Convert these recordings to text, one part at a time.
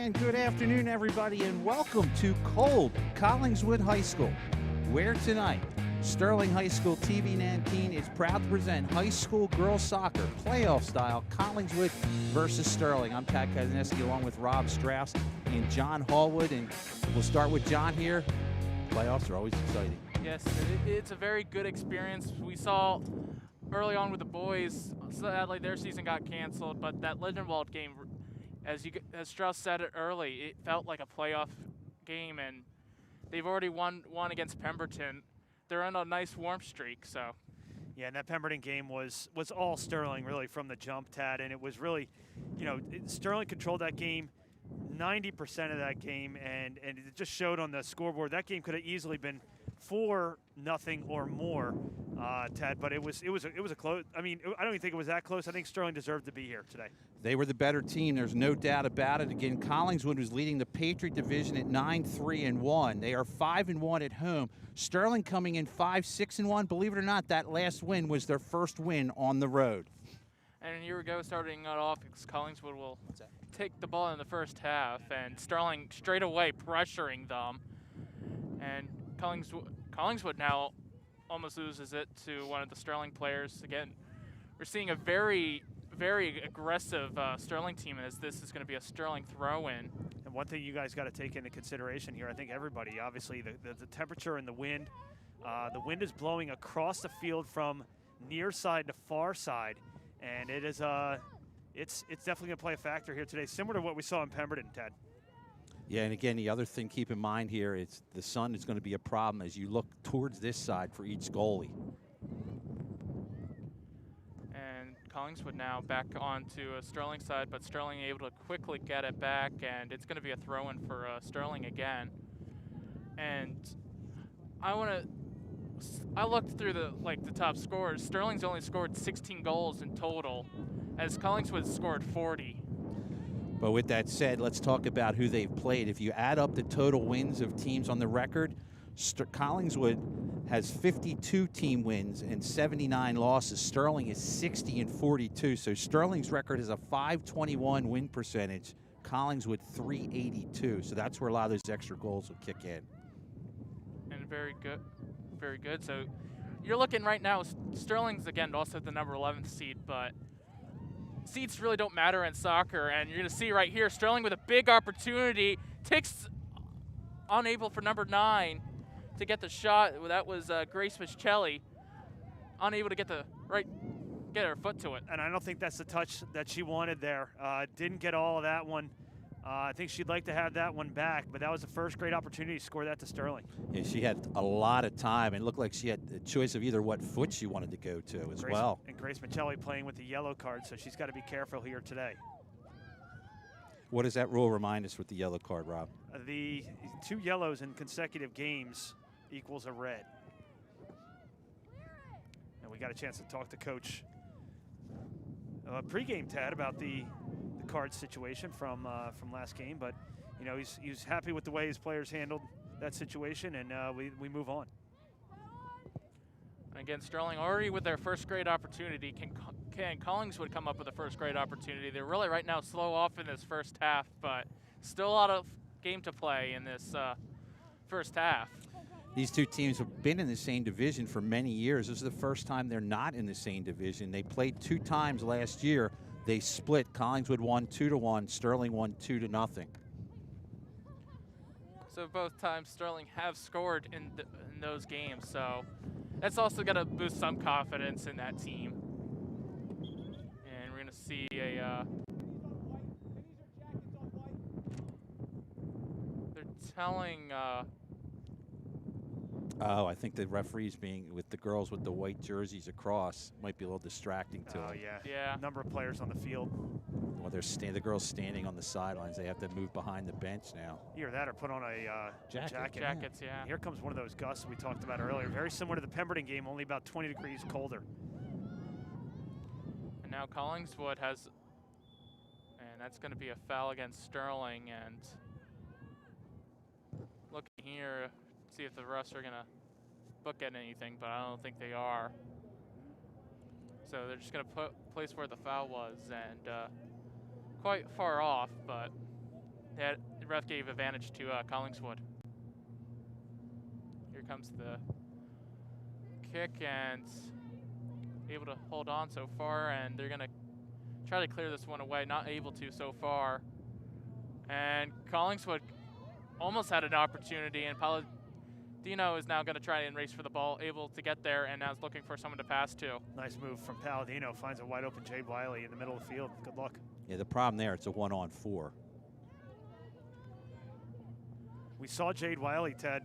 And good afternoon, everybody, and welcome to cold Collingswood High School, where tonight Sterling High School TV Nankin is proud to present high school girls soccer playoff style Collingswood versus Sterling. I'm Pat Kazaneski along with Rob Strauss and John Hallwood, and we'll start with John here. Playoffs are always exciting. Yes, it's a very good experience. We saw early on with the boys, sadly their season got canceled, but that Lindenwald game, as Strauss said it early, it felt like a playoff game, and they've already won against Pemberton. They're on a nice warm streak, so. Yeah, and that Pemberton game was all Sterling really from the jump, Tad, and it was really, Sterling controlled that game 90% of that game, and it just showed on the scoreboard. That game could have easily been 4-0 or more, Tad, but it was a close. I mean, I don't even think it was that close. I think Sterling deserved to be here today. They were the better team. There's no doubt about it. Again, Collingswood was leading the Patriot Division at 9-3-1. They are 5-1 at home. Sterling coming in 5-6-1. Believe it or not, that last win was their first win on the road. And here we go, starting it off, because Collingswood will take the ball in the first half, and Sterling straight away pressuring them. And Collingswood now almost loses it to one of the Sterling players. Again, we're seeing a very, very aggressive Sterling team, as this is going to be a Sterling throw-in. And one thing you guys got to take into consideration here, I think everybody, obviously, the temperature and the wind. The wind is blowing across the field from near side to far side, and it is it's definitely going to play a factor here today, similar to what we saw in Pemberton, Ted. Yeah, and again, the other thing keep in mind here is the sun is going to be a problem as you look towards this side for each goalie. And Collingswood now back onto a Sterling side, but Sterling able to quickly get it back, and it's going to be a throw-in for Sterling again. And I looked through the top scores. Sterling's only scored 16 goals in total, as Collingswood scored 40. But with that said, let's talk about who they've played. If you add up the total wins of teams on the record, Collingswood has 52 team wins and 79 losses. Sterling is 60-42. So Sterling's record is a .521 win percentage. Collingswood .382. So that's where a lot of those extra goals will kick in. And very good. Very good. So you're looking right now, Sterling's, again, also the number 11th seed, but seeds really don't matter in soccer. And you're going to see right here, Sterling with a big opportunity, takes unable for number 9 to get the shot. That was Grace Michelli, unable to get her foot to it. And I don't think that's the touch that she wanted there. Didn't get all of that one. I think she'd like to have that one back, but that was the first great opportunity to score that to Sterling. Yeah, she had a lot of time, and it looked like she had the choice of either what foot she wanted to go to as well. And Grace Michelli playing with the yellow card, so she's got to be careful here today. What does that rule remind us with the yellow card, Rob? The 2 yellows in consecutive games equals a red. And we got a chance to talk to Coach pregame, Tad, about the card situation from last game, but he's happy with the way his players handled that situation, and we move on. Again, Sterling already with their first great opportunity. Can Collingswood come up with a first great opportunity? They're really right now slow off in this first half, but still a lot of game to play in this first half. These two teams have been in the same division for many years. This is the first time they're not in the same division. They played 2 times last year. They split. Collingswood won 2-1. Sterling won 2-0. So both times Sterling have scored in those games. So that's also going to boost some confidence in that team. And we're going to see they're telling. I think the referees being with the girls with the white jerseys across might be a little distracting to them. Oh, yeah. Yeah. Number of players on the field. Well, the girls standing on the sidelines. They have to move behind the bench now. Either that or put on a jacket. Jackets, yeah. And here comes one of those gusts we talked about earlier. Very similar to the Pemberton game, only about 20 degrees colder. And now Collingswood has, and that's going to be a foul against Sterling. And looking here, see if the refs are going to book at anything, but I don't think they are. So they're just going to place where the foul was, and quite far off, but Yeah, the ref gave advantage to Collingswood. Here comes the kick, and able to hold on so far, and they're going to try to clear this one away. Not able to so far. And Collingswood almost had an opportunity, and Palladino is now going to try and race for the ball, able to get there, and now is looking for someone to pass to. Nice move from Palladino. Finds a wide open Jade Wiley in the middle of the field. Good luck. Yeah, the problem there, it's a 1-on-4. We saw Jade Wiley, Ted,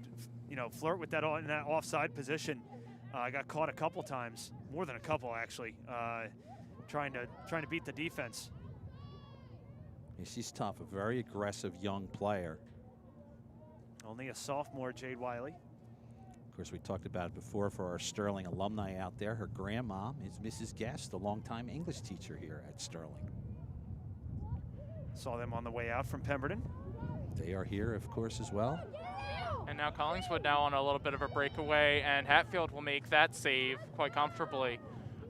flirt with that in that offside position. Got caught a couple times, more than a couple actually, trying to beat the defense. Yeah, she's tough, a very aggressive young player. Only a sophomore, Jade Wiley. Of course, we talked about it before for our Sterling alumni out there. Her grandmom is Mrs. Guest, a longtime English teacher here at Sterling. Saw them on the way out from Pemberton. They are here, of course, as well. And now Collingswood now on a little bit of a breakaway, and Hatfield will make that save quite comfortably.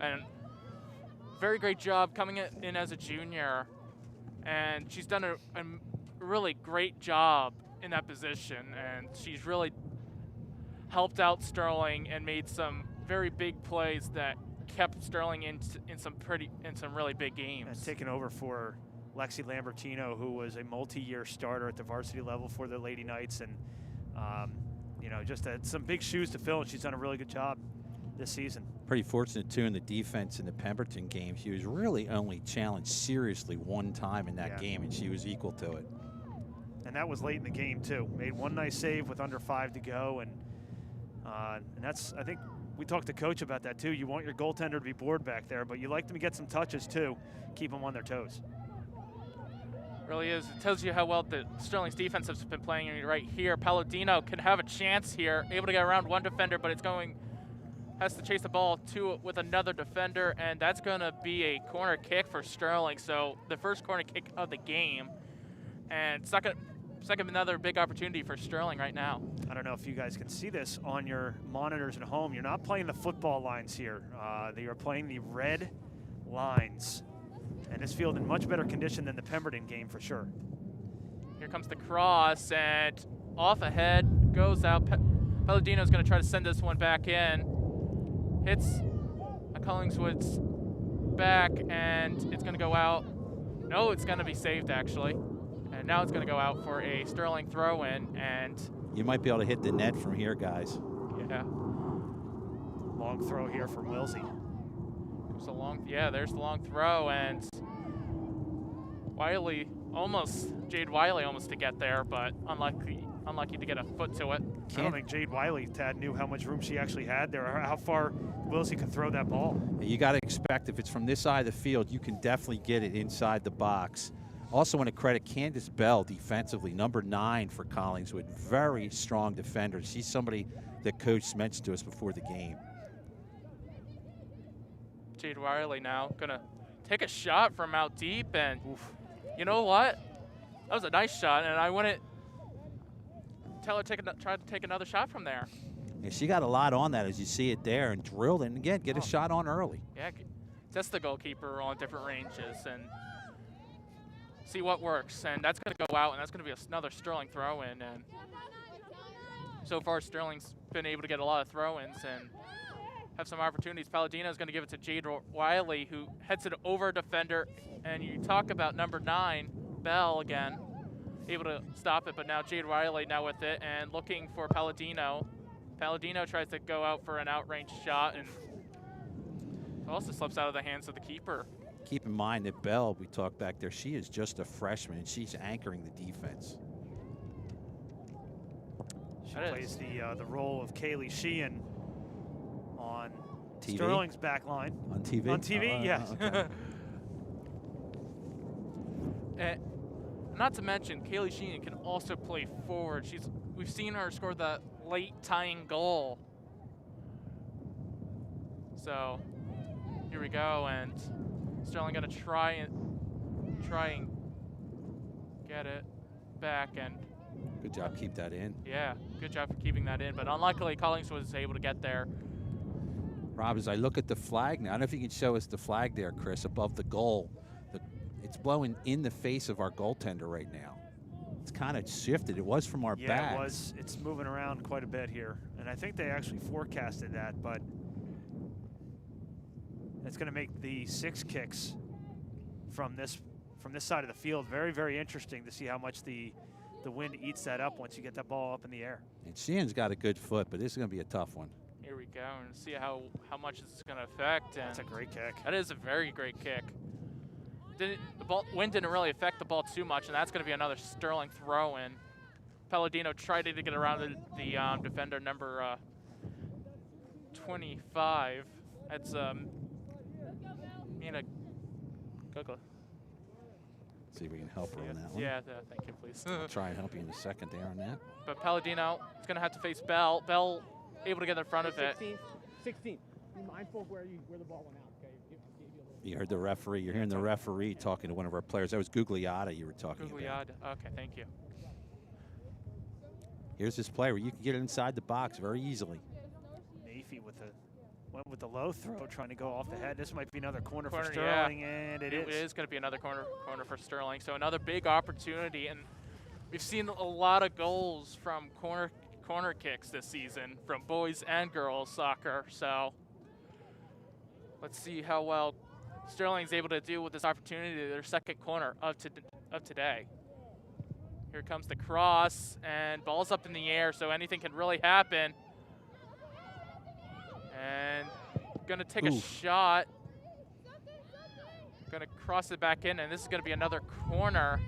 And very great job coming in as a junior, and she's done a really great job in that position, and she's really helped out Sterling and made some very big plays that kept Sterling in some really big games. And taking over for Lexi Lambertino, who was a multi-year starter at the varsity level for the Lady Knights, and just had some big shoes to fill, and she's done a really good job this season. Pretty fortunate, too, in the defense in the Pemberton game. She was really only challenged seriously one time in that game, and she was equal to it. And that was late in the game, too. Made one nice save with under 5 to go, and that's, I think, we talked to Coach about that, too. You want your goaltender to be bored back there, but you like them to get some touches, too. Keep them on their toes. Really is. It tells you how well the Sterling's defense has been playing right here. Palladino can have a chance here, able to get around one defender, but has to chase the ball with another defender, and that's going to be a corner kick for Sterling. So the first corner kick of the game, and second another big opportunity for Sterling right now. I don't know if you guys can see this on your monitors at home. You're not playing the football lines here. They are playing the red lines. And this field in much better condition than the Pemberton game for sure. Here comes the cross, and off ahead, goes out. Palladino's going to try to send this one back in. Hits Collingswood's back, and it's going to go out. No, it's going to be saved, actually. And now it's going to go out for a Sterling throw-in, and... You might be able to hit the net from here, guys. Yeah. Long throw here from Wilsey. There's the long throw, and Jade Wiley almost to get there, but unlucky to get a foot to it. I don't think Jade Wiley, Tad, knew how much room she actually had there, or how far Wilsey could throw that ball. You got to expect if it's from this side of the field, you can definitely get it inside the box. Also want to credit Candace Bell defensively, number 9 for Collingswood. Very strong defender. She's somebody that Coach mentioned to us before the game. Jade Wiley now gonna take a shot from out deep, and you know what? That was a nice shot, and I wouldn't tell her try to take another shot from there. Yeah, she got a lot on that as you see it there, and drilled it, and again, get a shot on early. Yeah, test the goalkeeper on different ranges and see what works, and that's gonna go out, and that's gonna be another Sterling throw-in, and so far Sterling's been able to get a lot of throw-ins and have some opportunities. Palladino's going to give it to Jade Wiley, who heads it over a defender. And you talk about number 9, Bell again, able to stop it, but now Jade Wiley now with it and looking for Palladino. Palladino tries to go out for an outrange shot and also slips out of the hands of the keeper. Keep in mind that Bell, we talked back there, she is just a freshman, and she's anchoring the defense. She plays the role of Kaylee Sheehan on TV? Sterling's back line. On TV? On TV, yes. Okay. Not to mention, Kaylee Sheehan can also play forward. We've seen her score the late tying goal. So here we go, and Sterling gonna try and get it back, and Good job, keep that in. yeah, good job for keeping that in. But unluckily, Collingswood was able to get there. Rob, as I look at the flag now, I don't know if you can show us the flag there, Chris, above the goal. It's blowing in the face of our goaltender right now. It's kind of shifted. It was from our Yeah, back. it was. It's moving around quite a bit here. And I think they actually forecasted that, but it's going to make the 6 kicks from this side of the field very, very interesting to see how much the wind eats that up once you get that ball up in the air. And Sheehan's got a good foot, but this is going to be a tough one. Here we go, and see how much this is going to affect. And That's a great kick. that is a very great kick. Wind didn't really affect the ball too much, and that's going to be another Sterling throw-in. Palladino tried to get around the defender number 25. That's Mina Gugla. See if we can help her on that one. Yeah, thank you, please. I'll try and help you in a second there on that. But Palladino is going to have to face Bell. Bell able to get in front of it. 16. Be mindful of where the ball went out, okay? You heard the referee. You're hearing the referee talking to one of our players. That was Gugliotta you were talking about. Gugliotta. Okay, thank you. Here's this play where you can get it inside the box very easily. Nafy went with the low throw, trying to go off the head. This might be another corner for Yeah. Sterling, and it It is. is going to be another corner for Sterling. So another big opportunity, and we've seen a lot of goals from corner kicks this season from boys and girls soccer. So let's see how well Sterling's able to do with this opportunity, their second corner of today. Here comes the cross, and ball's up in the air, so anything can really happen. And gonna take a shot. Gonna cross it back in, and this is gonna be another corner.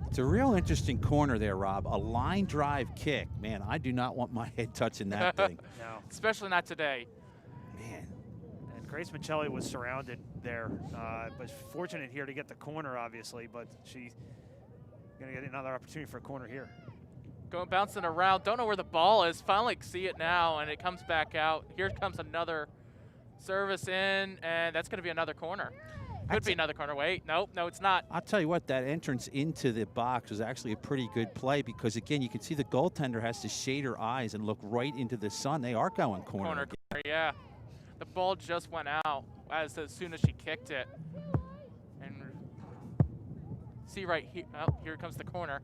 It's a real interesting corner there, Rob. A line drive kick. Man, I do not want my head touching that thing. No. Especially not today. Man. And Grace Michelli was surrounded there, but fortunate here to get the corner, obviously, but she's going to get another opportunity for a corner here. Going bouncing around, don't know where the ball is. Finally see it now, and it comes back out. Here comes another service in, and that's going to be another corner. Could be another corner. Wait, nope, no, it's not. I'll tell you what, that entrance into the box was actually a pretty good play because, again, you can see the goaltender has to shade her eyes and look right into the sun. They are going corner. Corner, yeah. The ball just went out as soon as she kicked it. And see right here, oh, here comes the corner.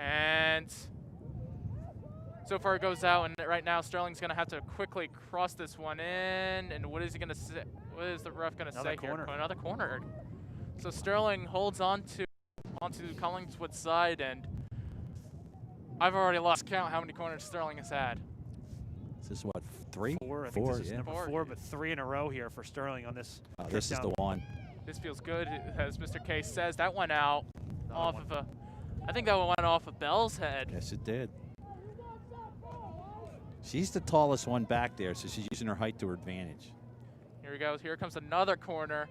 And so far it goes out, and right now Sterling's going to have to quickly cross this one in. And what is he going to say? What is the ref going to say here? Another corner. So Sterling holds onto Collingswood's side, and I've already lost count how many corners Sterling has had. This is what, 3? 4. I think this is yeah. number 4, but 3 in a row here for Sterling on this. This is the one. This feels good, as Mr. K says. That went out off of a, I think that one went off of Bell's head. Yes, it did. She's the tallest one back there, so she's using her height to her advantage. Here he goes. Here comes another corner.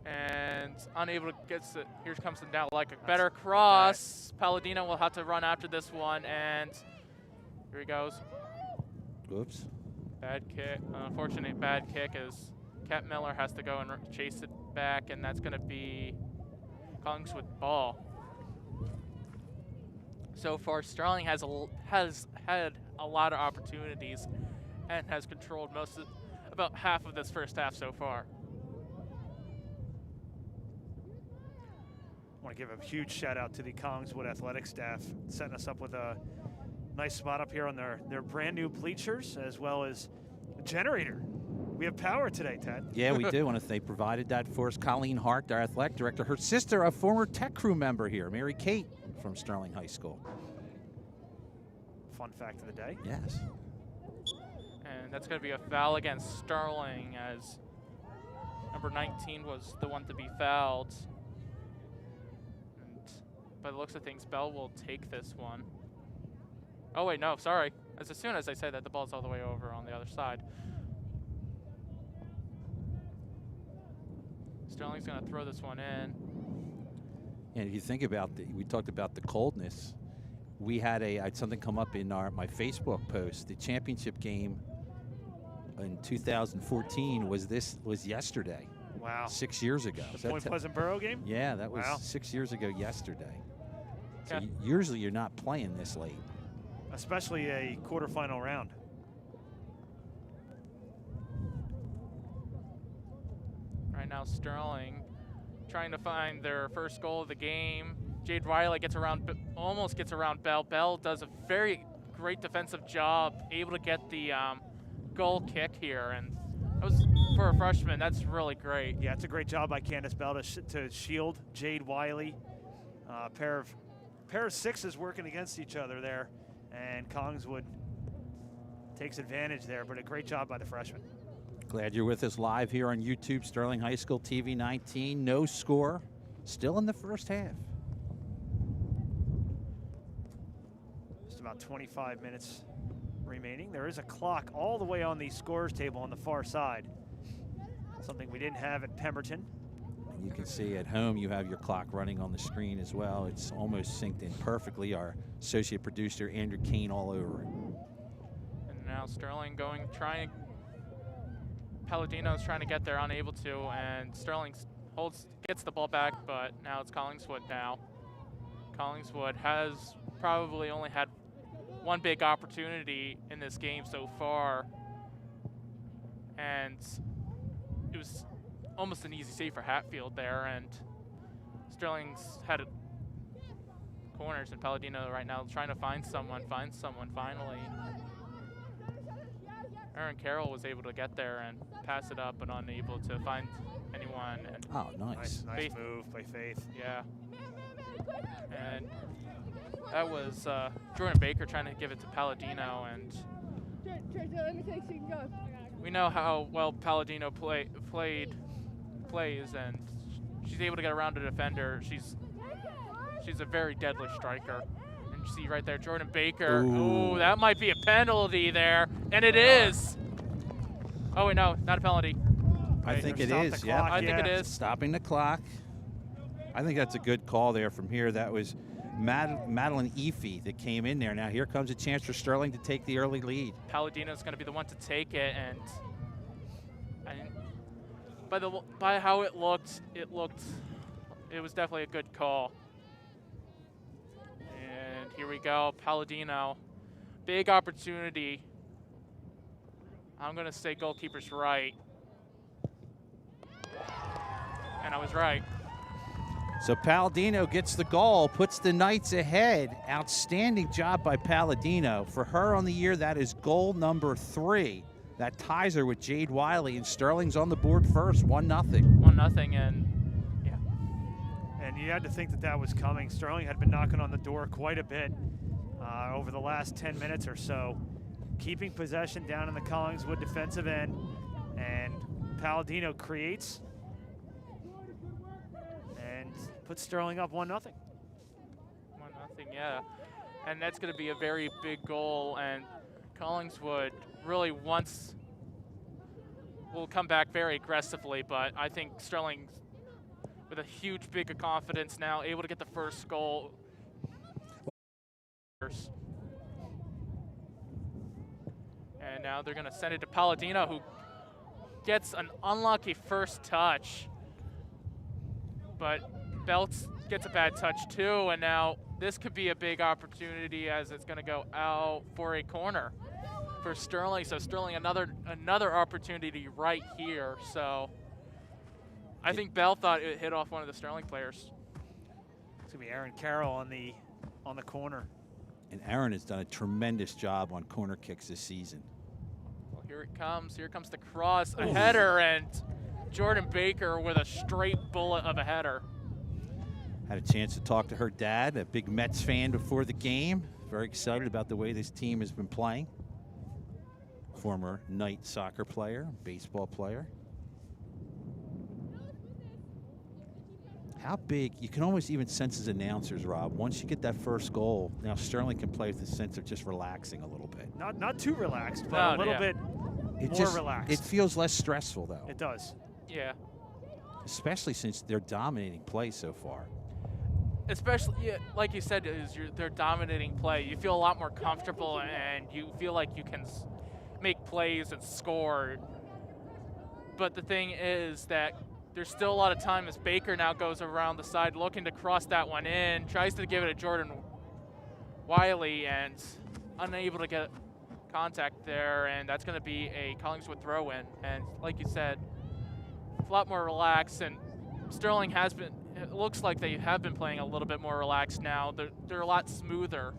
And unable to get it. Here comes now like a better cross. Palladino will have to run after this one. And here he goes. Whoops. Bad kick. Unfortunately, bad kick as Kat Miller has to go and chase it back. And that's going to be Collingswood ball. So far, Sterling has had a lot of opportunities and has controlled about half of this first half so far. I want to give a huge shout out to the Collingswood athletic staff, setting us up with a nice spot up here on their brand new bleachers, as well as a generator. We have power today, Ted. Yeah, we do. They provided that for us. Colleen Hart, our athletic director, her sister, a former tech crew member here, Mary Kate from Sterling High School. Fun fact of the day. Yes. And that's going to be a foul against Sterling, as number 19 was the one to be fouled. And by the looks of things, Bell will take this one. Oh, wait, no, sorry. As soon as I say that, the ball's all the way over on the other side. Sterling's going to throw this one in. And if you think about we talked about the coldness. We had something come up in my Facebook post. The championship game in 2014 was yesterday. Wow. 6 years ago. The Point Pleasant Borough game? Yeah, that was wow. 6 years ago yesterday. So Yeah. Usually you're not playing this late. Especially a quarterfinal round. Right now, Sterling trying to find their first goal of the game. Jade Wiley gets around, almost gets around Bell. Bell does a very great defensive job, able to get the goal kick here, and that was, for a freshman, that's really great. Yeah, it's a great job by Candace Bell to shield Jade Wiley. Pair of sixes working against each other there, and Collingswood takes advantage there, but a great job by the freshman. Glad you're with us live here on YouTube, Sterling High School TV 19. No score, still in the first half. Just about 25 minutes remaining. There is a clock all the way on the scores table on the far side, something we didn't have at Pemberton. And you can see at home you have your clock running on the screen as well. It's almost synced in perfectly. Our associate producer Andrew Kane all over it. And now Sterling trying. Palladino's trying to get there, unable to, and Sterling gets the ball back, but now it's Collingswood now. Collingswood has probably only had one big opportunity in this game so far, and it was almost an easy save for Hatfield there, and Sterling's had corners, and Palladino right now trying to find someone finally. Aaron Carroll was able to get there and pass it up, but unable to find anyone. And oh, nice. Nice move by Faith. Yeah. And that was Jordan Baker trying to give it to Palladino, and we know how well Palladino plays, and she's able to get around a defender. She's a very deadly striker. And you see right there, Jordan Baker. Ooh, that might be a penalty there, and it is. Oh wait, no, not a penalty. I think it is. Yeah, I think it is. Stopping the clock. I think that's a good call there from here. That was Madeline Efi that came in there. Now here comes a chance for Sterling to take the early lead. Palladino's going to be the one to take it, and by how it was definitely a good call. And here we go, Palladino, big opportunity. I'm going to say goalkeeper's right, and I was right. So Palladino gets the goal, puts the Knights ahead. Outstanding job by Palladino. For her on the year, that is goal number 3. That ties her with Jade Wiley, and Sterling's on the board first, 1-0. 1-0, and yeah. And you had to think that was coming. Sterling had been knocking on the door quite a bit over the last 10 minutes or so, keeping possession down in the Collingswood defensive end, and Palladino creates and puts Sterling up 1-0. 1-0, yeah. And that's going to be a very big goal, and Collingswood really will come back very aggressively, but I think Sterling, with a huge big of confidence now, able to get the first goal. And now they're going to send it to Palladino, who gets an unlucky first touch. But Belts gets a bad touch too, and now this could be a big opportunity as it's going to go out for a corner for Sterling. So Sterling, another opportunity right here. So I think Bell thought it hit off one of the Sterling players. It's going to be Aaron Carroll on the corner. And Aaron has done a tremendous job on corner kicks this season. Well, here it comes. Here comes the cross, a header, and Jordan Baker with a straight bullet of a header. Had a chance to talk to her dad, a big Mets fan before the game. Very excited about the way this team has been playing. Former Knight soccer player, baseball player. How big, you can almost even sense as announcers, Rob, once you get that first goal, now Sterling can play with the sense of just relaxing a little bit. Not too relaxed, but a little bit more relaxed. It feels less stressful, though. It does. Yeah. Especially since they're dominating play so far. Especially, yeah, like you said, they're dominating play. You feel a lot more comfortable, and you feel like you can make plays and score. But the thing is that there's still a lot of time as Baker now goes around the side looking to cross that one in, tries to give it to Jordan Wiley, and unable to get contact there, and that's going to be a Collingswood throw-in. And like you said, a lot more relaxed, and Sterling has it looks like they have been playing a little bit more relaxed now. They're a lot smoother.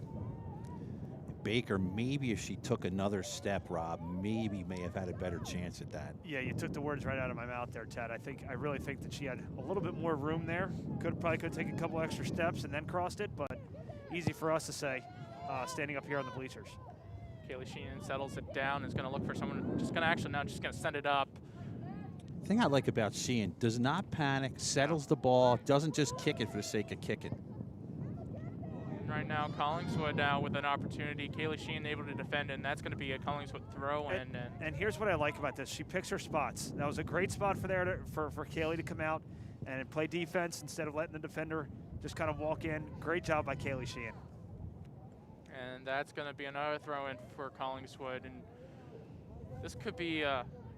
Baker, maybe if she took another step, Rob, maybe may have had a better chance at that. Yeah, you took the words right out of my mouth there, Ted. I really think that she had a little bit more room there. Probably could taken a couple extra steps and then crossed it, but easy for us to say, standing up here on the bleachers. Kaylee Sheehan settles it down, is going to look for someone, just going to send it up. The thing I like about Sheehan, does not panic, settles the ball, doesn't just kick it for the sake of kicking. Right now, Collingswood now with an opportunity. Kaylee Sheehan able to defend, and that's going to be a Collingswood throw-in. And here's what I like about this. She picks her spots. That was a great spot for Kaylee to come out and play defense instead of letting the defender just kind of walk in. Great job by Kaylee Sheehan. And that's going to be another throw-in for Collingswood. And this could be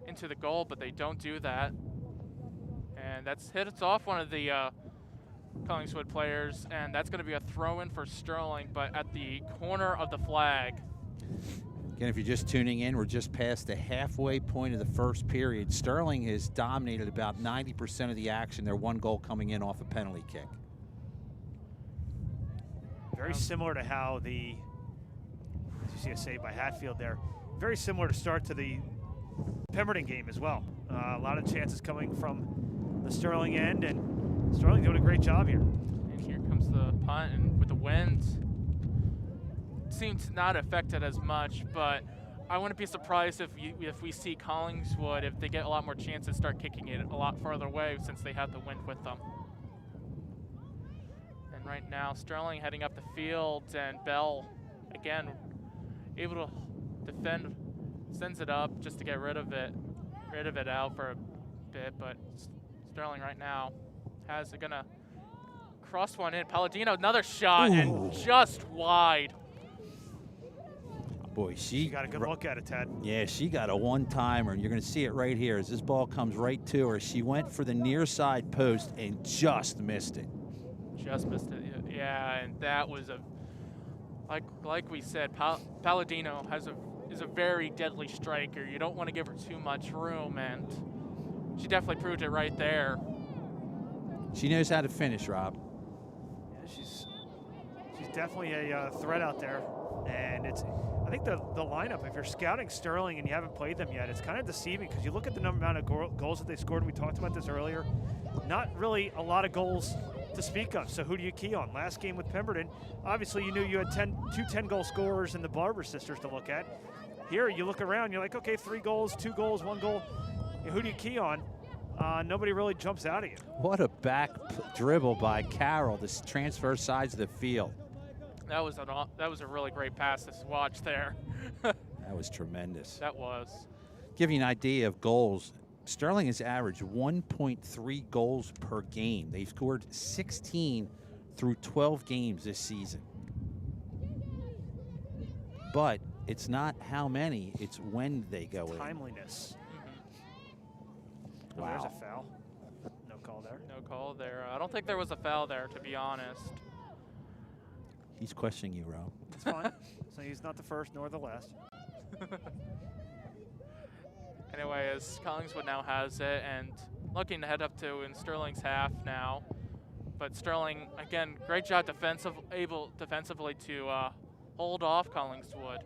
into the goal, but they don't do that. And that's hits off one of the Collingswood players, and that's going to be a throw-in for Sterling, but at the corner of the flag. Again, if you're just tuning in, we're just past the halfway point of the first period. Sterling has dominated about 90% of the action. Their one goal coming in off a penalty kick. Very similar to how as you see a save by Hatfield there, very similar to start to the Pemberton game as well. A lot of chances coming from the Sterling end, and Sterling doing a great job here. And here comes the punt, and with the wind, seems not affected as much, but I wouldn't be surprised if we see Collingswood, if they get a lot more chances, start kicking it a lot farther away since they have the wind with them. And right now, Sterling heading up the field, and Bell, again, able to defend, sends it up just to get rid of it out for a bit, but Sterling right now has it gonna cross one in. Palladino, another shot, and just wide. Boy, she got a good look at it, Ted. Yeah, she got a one-timer, and you're going to see it right here as this ball comes right to her. She went for the near side post and just missed it. Just missed it, yeah, and that was like we said, Palladino is a very deadly striker. You don't want to give her too much room, and she definitely proved it right there. She knows how to finish, Rob. Yeah, she's definitely a threat out there, and I think the lineup, if you're scouting Sterling and you haven't played them yet, it's kind of deceiving because you look at the amount of goals that they scored, and we talked about this earlier, not really a lot of goals to speak of. So who do you key on? Last game with Pemberton, obviously you knew you had two 10-goal scorers in the Barber sisters to look at. Here you look around, you're like, okay, 3 goals, 2 goals, 1 goal. Who do you key on? Nobody really jumps out at you. What a back dribble by Carroll to transfer sides of the field. That was a really great pass to watch there. That was tremendous. That was. Give you an idea of goals. Sterling has averaged 1.3 goals per game. They've scored 16 through 12 games this season. But it's not how many, it's when they go in. Timeliness. Mm-hmm. Wow. There's a foul. No call there. No call there. I don't think there was a foul there, to be honest. He's questioning you, Ro. It's fine. So he's not the first nor the last. Anyway, as Collingswood now has it, and looking to head up to in Sterling's half now. But Sterling, again, great job defensively to hold off Collingswood.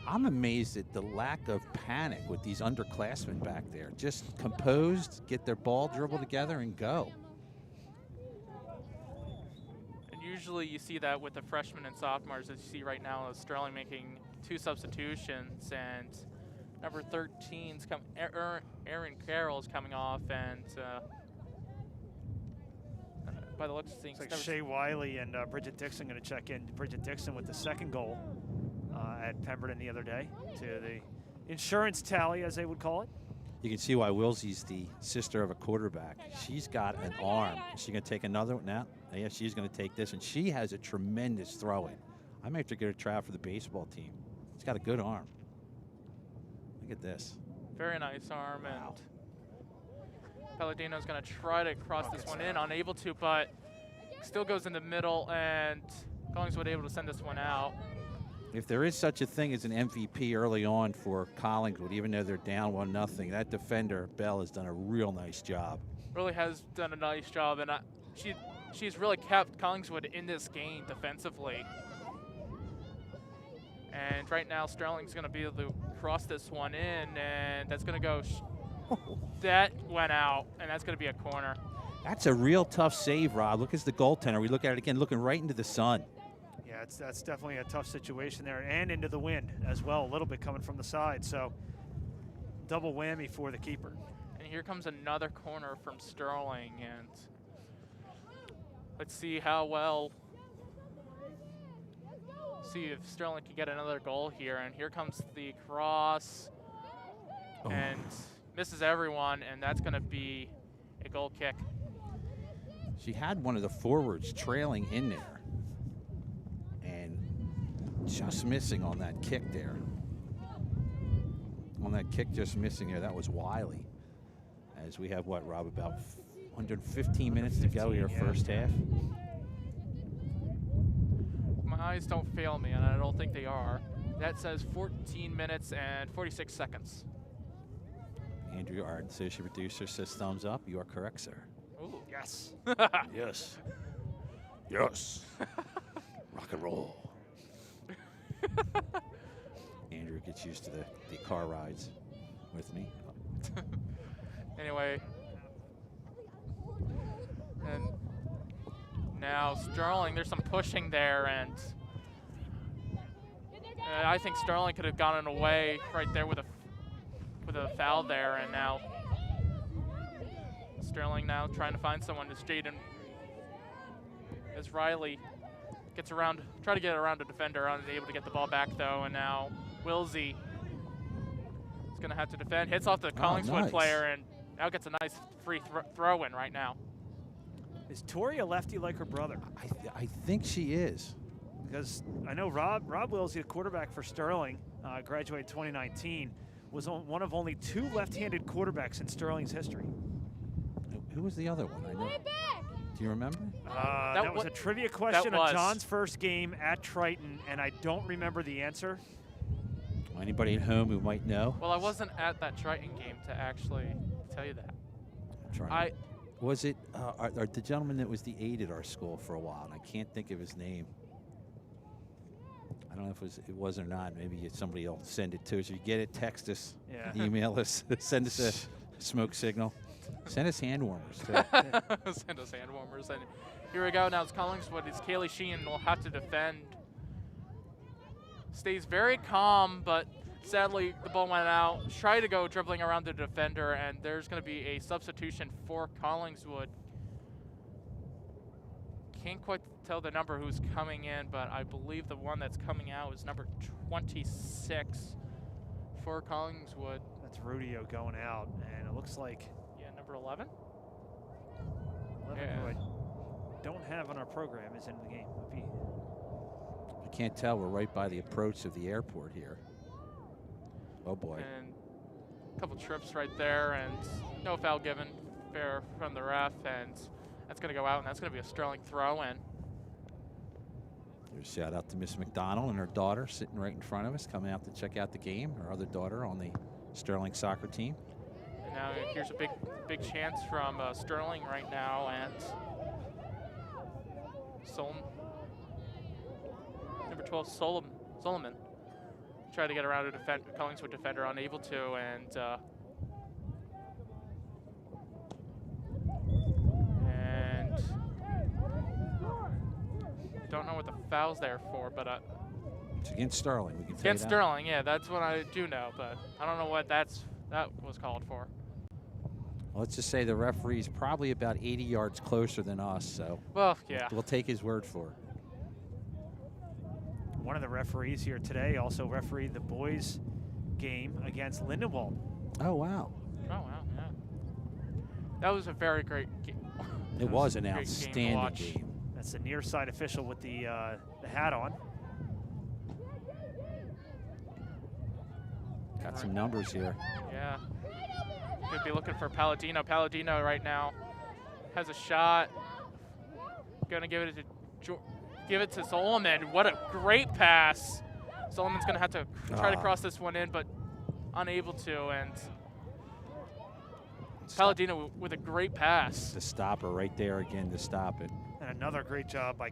I'm amazed at the lack of panic with these underclassmen back there. Just composed, get their ball dribble together and go. And usually you see that with the freshmen and sophomores, as you see right now, is Sterling making 2 substitutions, and number 13's Aaron Carroll's coming off, and by the looks of things, it's like Shea Wiley and Bridget Dixon going to check in. Bridget Dixon with the 2nd goal at Pemberton the other day to the insurance tally, as they would call it. You can see why Wilsey's the sister of a quarterback. She's got an arm. Is she going to take another one now? Yeah, she's going to take this, and she has a tremendous throw-in. I may have to get her try out for the baseball team. She's got a good arm. Look at this. Very nice arm. Wow. And Palladino's going to try to cross this one in, unable to, but still goes in the middle, and Collingswood able to send this one out. If there is such a thing as an MVP early on for Collingswood, even though they're down 1-0, that defender, Bell, has done a real nice job. Really has done a nice job, and she's really kept Collingswood in this game defensively. And right now, Sterling's going to be able to cross this one in, and that's going to go. That went out, and that's going to be a corner. That's a real tough save, Rob. Look at the goaltender. We look at it again, looking right into the sun. Yeah, that's definitely a tough situation there, and into the wind as well, a little bit coming from the side. So double whammy for the keeper. And here comes another corner from Sterling, and let's see how well. See if Sterling can get another goal here. And here comes the cross, and misses everyone, and that's going to be a goal kick. She had one of the forwards trailing in there, and just missing on that kick there. On that kick, just missing there. That was Wiley. As we have, what, Rob, about 115 minutes to go here, first half. My eyes don't fail me, and I don't think they are. That says 14 minutes and 46 seconds. Andrew, our associate producer, says thumbs up. You are correct, sir. Ooh. Yes. Yes. Yes. Rock and roll. Andrew gets used to the car rides with me. Anyway. And now Sterling, there's some pushing there, and I think Sterling could have gotten away right there with a foul there, and now Sterling now trying to find someone to straight in as Riley gets around, try to get around a defender, unable to get the ball back though, and now Wilsey is going to have to defend, hits off the Collingswood player, and now gets a nice free throw in right now. Is Tori a lefty like her brother? I think she is. Because I know Rob Wilsey, the quarterback for Sterling, graduated 2019, was one of only 2 left-handed quarterbacks in Sterling's history. Who was the other one? I know. Do you remember? That was a trivia question on John's first game at Triton, and I don't remember the answer. Anybody at home who might know? Well, I wasn't at that Triton game to actually tell you that. Was it the gentleman that was the aide at our school for a while, and I can't think of his name. I don't know if it was or not. Maybe somebody will send it to us. You get it, text us, email us, send us a smoke signal. Send us hand warmers, too. Send us hand warmers. And here we go. Now it's Collingswood. It's Kaylee Sheehan will have to defend. Stays very calm, but sadly the ball went out. Tried to go dribbling around the defender, and there's going to be a substitution for Collingswood. Can't quite tell the number who's coming in, but I believe the one that's coming out is number 26 for Collingswood. That's Rudio going out, and it looks like... Number 11? 11 who I don't have on our program is in the game. I can't tell. We're right by the approach of the airport here. Oh, boy. And a couple trips right there, and no foul given. Fair from the ref, and that's going to go out, and that's going to be a Sterling throw-in. Shout out to Miss McDonald and her daughter sitting right in front of us, coming out to check out the game. Her other daughter on the Sterling soccer team. And now here's a big chance from Sterling right now, and number 12 Solomon tried to get around a Collingswood defender, unable to, and don't know what the foul's there for, but it's against Sterling. We can against Sterling, yeah, that's what I do know, but I don't know what that was called for. Well, let's just say the referee's probably about 80 yards closer than us, so well, yeah, we'll take his word for it. One of the referees here today also refereed the boys' game against Lindenwold. Oh, wow. Oh, wow, yeah. That was a very great game. It was an outstanding game. That's the near side official with the hat on. Got some numbers here. Yeah. Could be looking for Palladino. Palladino right now has a shot. Gonna give it to Solomon. What a great pass. Solomon's gonna have to try to cross this one in, but unable to. And Palladino with a great pass. The stopper right there again to stop it. And another great job by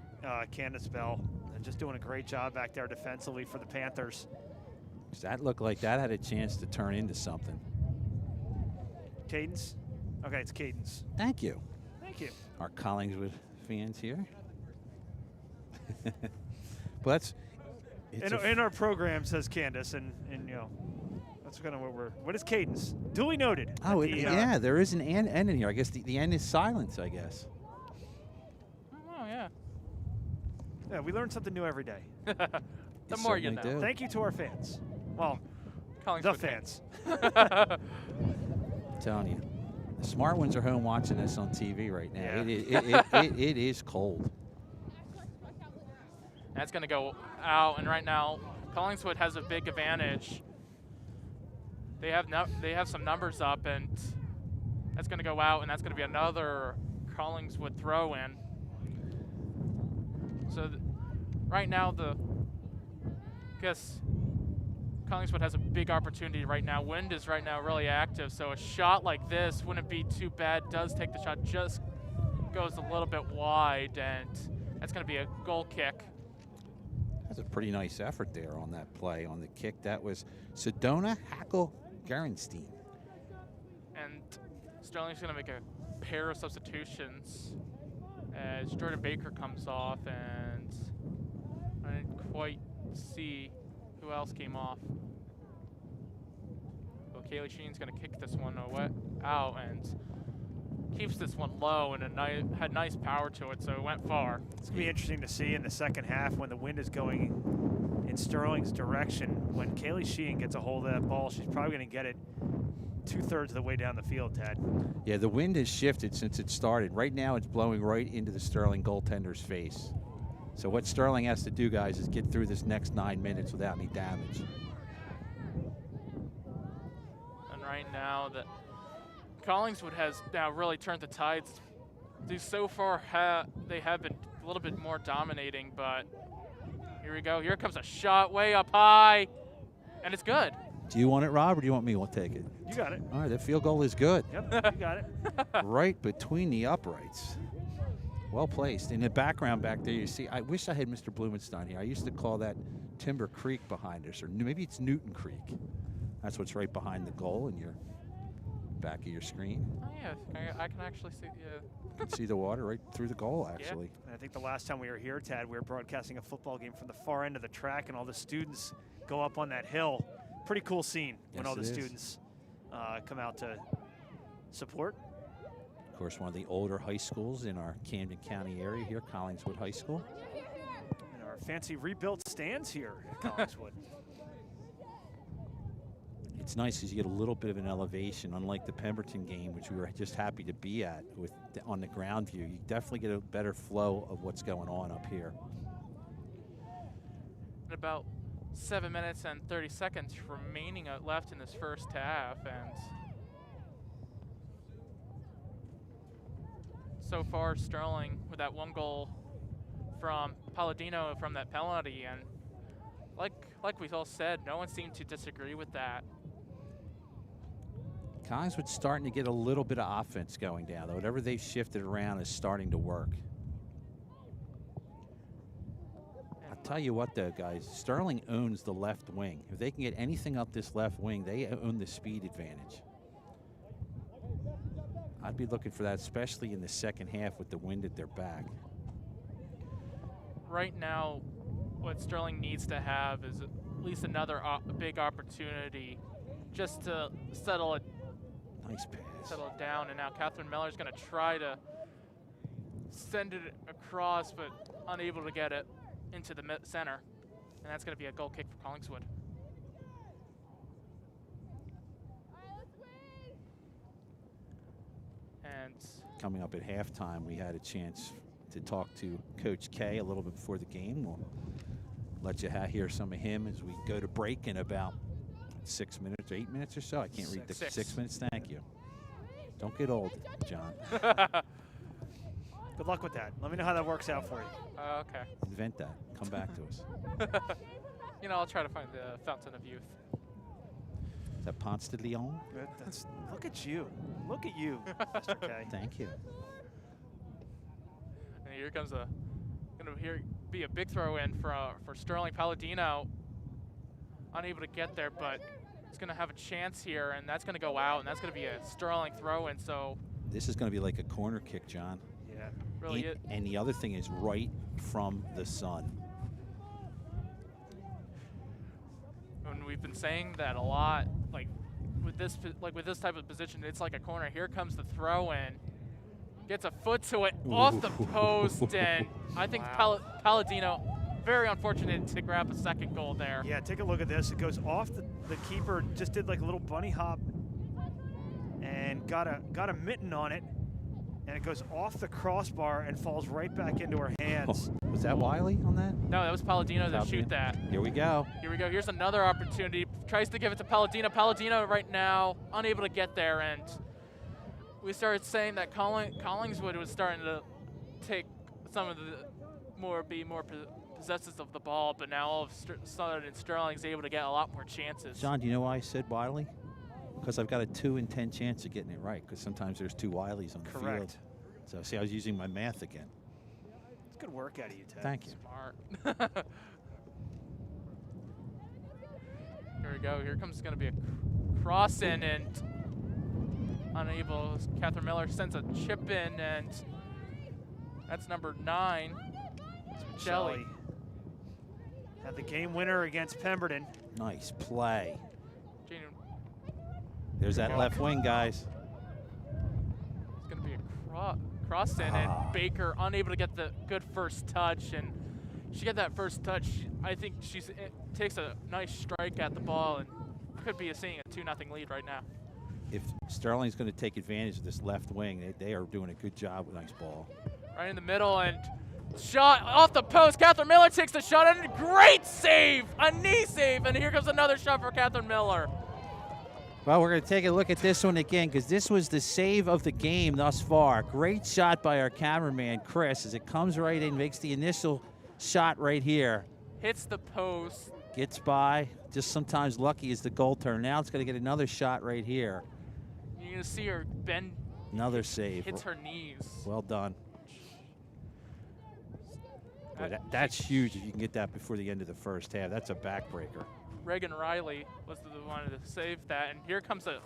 Candace Bell. Just doing a great job back there defensively for the Panthers. That looked like that had a chance to turn into something. Cadence? Okay, it's Cadence. Thank you. Thank you. Our Collingswood fans here. But that's in our program says Candace, and you know, that's kind of what is Cadence? Duly noted. Oh, yeah, there is an N in here. I guess the N is silence, I guess. Oh, yeah. Yeah, we learn something new every day. The more you know. Do. Thank you to our fans. Well, Collingswood the fans. I'm telling you. The smart ones are home watching this on TV right now. Yeah. It is cold. That's going to go out, and right now Collingswood has a big advantage. They have some numbers up, and that's going to go out, and that's going to be another Collingswood throw-in. So right now, I guess Collingswood has a big opportunity right now. Wind is right now really active, so a shot like this wouldn't be too bad. Does take the shot, just goes a little bit wide, and that's going to be a goal kick. That's a pretty nice effort there on that play, on the kick. That was Sedona Hackle-Garenstein. And Sterling's going to make a pair of substitutions as Jordan Baker comes off, and I didn't quite see who else came off. Well, Kaylee Sheen's going to kick this one out and keeps this one low, and had nice power to it, so it went far. It's going to be interesting to see in the second half when the wind is going in Sterling's direction. When Kaylee Sheen gets a hold of that ball, she's probably going to get it 2/3 of the way down the field, Tad. Yeah, the wind has shifted since it started. Right now it's blowing right into the Sterling goaltender's face. So what Sterling has to do, guys, is get through this next 9 minutes without any damage. And right now, Collingswood has now really turned the tides. So far, they have been a little bit more dominating, but here we go. Here comes a shot way up high, and it's good. Do you want it, Rob, or do you want me to take it? You got it. All right, that field goal is good. Yep, you got it. Right between the uprights. Well placed. In the background back there, you see, I wish I had Mr. Blumenstein here. I used to call that Timber Creek behind us, or maybe it's Newton Creek. That's what's right behind the goal in your back of your screen. Oh, yeah, I can actually see You can see the water right through the goal, actually. And I think the last time we were here, Tad, we were broadcasting a football game from the far end of the track, and all the students go up on that hill. Pretty cool scene when all the students come out to support. Of course, one of the older high schools in our Camden County area here, Collingswood High School. And our fancy rebuilt stands here at Collingswood. It's nice because you get a little bit of an elevation, unlike the Pemberton game, which we were just happy to be at on the ground view. You definitely get a better flow of what's going on up here. in about 7 minutes and 30 seconds remaining left in this first half, and so far Sterling with that one goal from Palladino from that penalty, and like we all said, no one seemed to disagree with that. Collingswood's starting to get a little bit of offense going down, though. Whatever they've shifted around is starting to work. I'll tell you what, though, guys, Sterling owns the left wing. If they can get anything up this left wing, they own the speed advantage. I'd be looking for that, especially in the second half with the wind at their back. Right now, what Sterling needs to have is at least another big opportunity just to settle it. Nice pass. Settle it down, and now Catherine Miller's going to try to send it across, but unable to get it into the center, and that's going to be a goal kick for Collingswood. And coming up at halftime, we had a chance to talk to Coach K a little bit before the game. We'll let you hear some of him as we go to break in about 6 minutes, 8 minutes or so. I can't read the 6 minutes. Thank you. Don't get old, John. Good luck with that. Let me know how that works out for you. Okay. Invent that. Come back to us. You know, I'll try to find the fountain of youth. Is that Ponce de Leon? That's, look at you. Look at you, Mr. K. Thank you. And here comes gonna be a big throw in for Sterling. Palladino unable to get there, but it's gonna have a chance here, and that's gonna go out, and that's gonna be a Sterling throw in. So This is going to be like a corner kick, John. Yeah. really, And the other thing is right from the sun. and we've been saying that a lot, like with this type of position, it's like a corner. Here comes the throw in, gets a foot to it off the post, and I think Wow. Palladino, very unfortunate to grab a second goal there. Yeah, take a look at this. It goes off the keeper, just did like a little bunny hop and got a mitten on it, and it goes off the crossbar and falls right back into her hands. Oh, was that Wiley on that? No, that was Palladino to shoot that. Here we go. Here we go. Here's another opportunity. Tries to give it to Palladino. Palladino right now unable to get there, and we started saying that Collingswood was starting to take some of the be more possessive of the ball, but now all of a sudden Sterling's able to get a lot more chances. John, do you know why I said Wiley? Because I've got a 2 in 10 chance of getting it right, because sometimes there's 2 Wileys on the field. Correct. So see, I was using my math again. It's good work out of you, Ted. Thank you. Smart. Here we go. Here comes going to be a cross in, and unable. Catherine Miller sends a chip in, and that's number 9. It's Shelley. Had the game winner against Pemberton. Nice play. Jane, There's that left wing, guys. it's going to be a cross in, and Baker unable to get the good first touch, and she got that first touch. I think it takes a nice strike at the ball, and could be seeing a 2-0 lead right now. If Sterling's going to take advantage of this left wing, they are doing a good job with nice ball. Right in the middle, and shot off the post. Catherine Miller takes the shot, and great save, a knee save, and here comes another shot for Catherine Miller. Well, we're going to take a look at this one again, because this was the save of the game thus far. Great shot by our cameraman, Chris, as it comes right in, makes the initial shot right here. Hits the post. Gets by. Just sometimes lucky is the goal turn. Now it's going to get another shot right here. You're going to see her bend. Another save. Hits her knees. Well done. Boy, that's huge if you can get that before the end of the first half. That's a backbreaker. Reagan Riley was the one to save that, and here comes a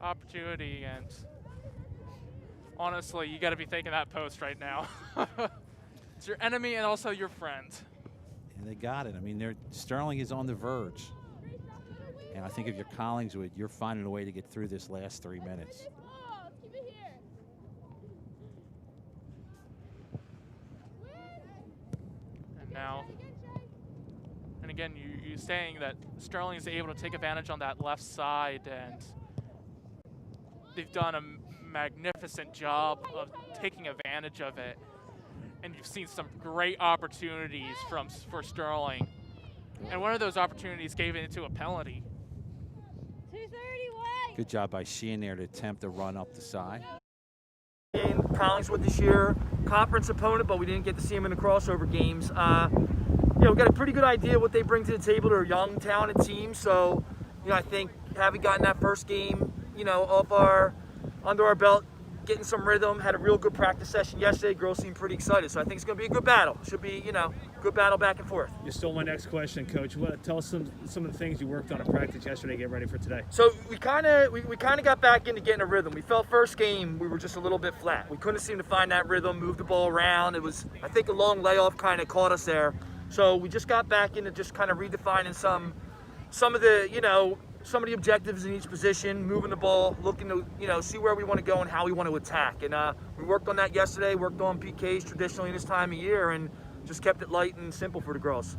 opportunity, and honestly, you got to be thinking that post right now. It's your enemy and also your friend. And they got it. I mean, Sterling is on the verge. And I think if you're Collingswood, you're finding a way to get through this last 3 minutes. And now, and again, you're saying that Sterling is able to take advantage on that left side, and they've done a magnificent job of taking advantage of it. And you've seen some great opportunities for Sterling. And one of those opportunities gave it into a penalty. 231. Good job by Sheehan there to attempt to run up the side. In Collingswood this year, conference opponent, but we didn't get to see them in the crossover games. We got a pretty good idea what they bring to the table. They're a young, talented team, so I think having gotten that first game, under our belt, getting some rhythm, had a real good practice session yesterday. Girls seem pretty excited, so I think it's going to be a good battle. Should be, good battle back and forth. You stole my next question, Coach. Tell us some of the things you worked on in practice yesterday to get ready for today. So we kind of got back into getting a rhythm. We felt first game we were just a little bit flat. We couldn't seem to find that rhythm, move the ball around. It was, I think, a long layoff kind of caught us there. So we just got back into just kind of redefining some of the objectives in each position, moving the ball, looking to see where we want to go and how we want to attack. And we worked on that yesterday. Worked on PKs traditionally this time of year, and just kept it light and simple for the girls.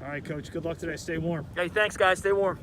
All right, Coach. Good luck today. Stay warm. Hey, thanks, guys. Stay warm.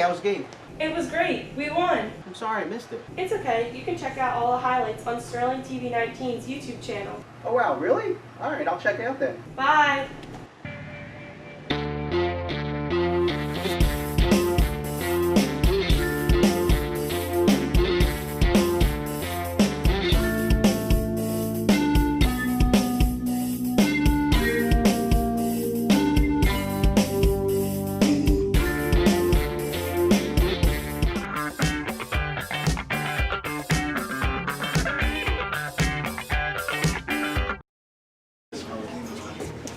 how was the game? It was great. We won. I'm sorry I missed it. It's okay. You can check out all the highlights on Sterling TV 19's YouTube channel. Oh wow, really? All right, I'll check it out then. Bye.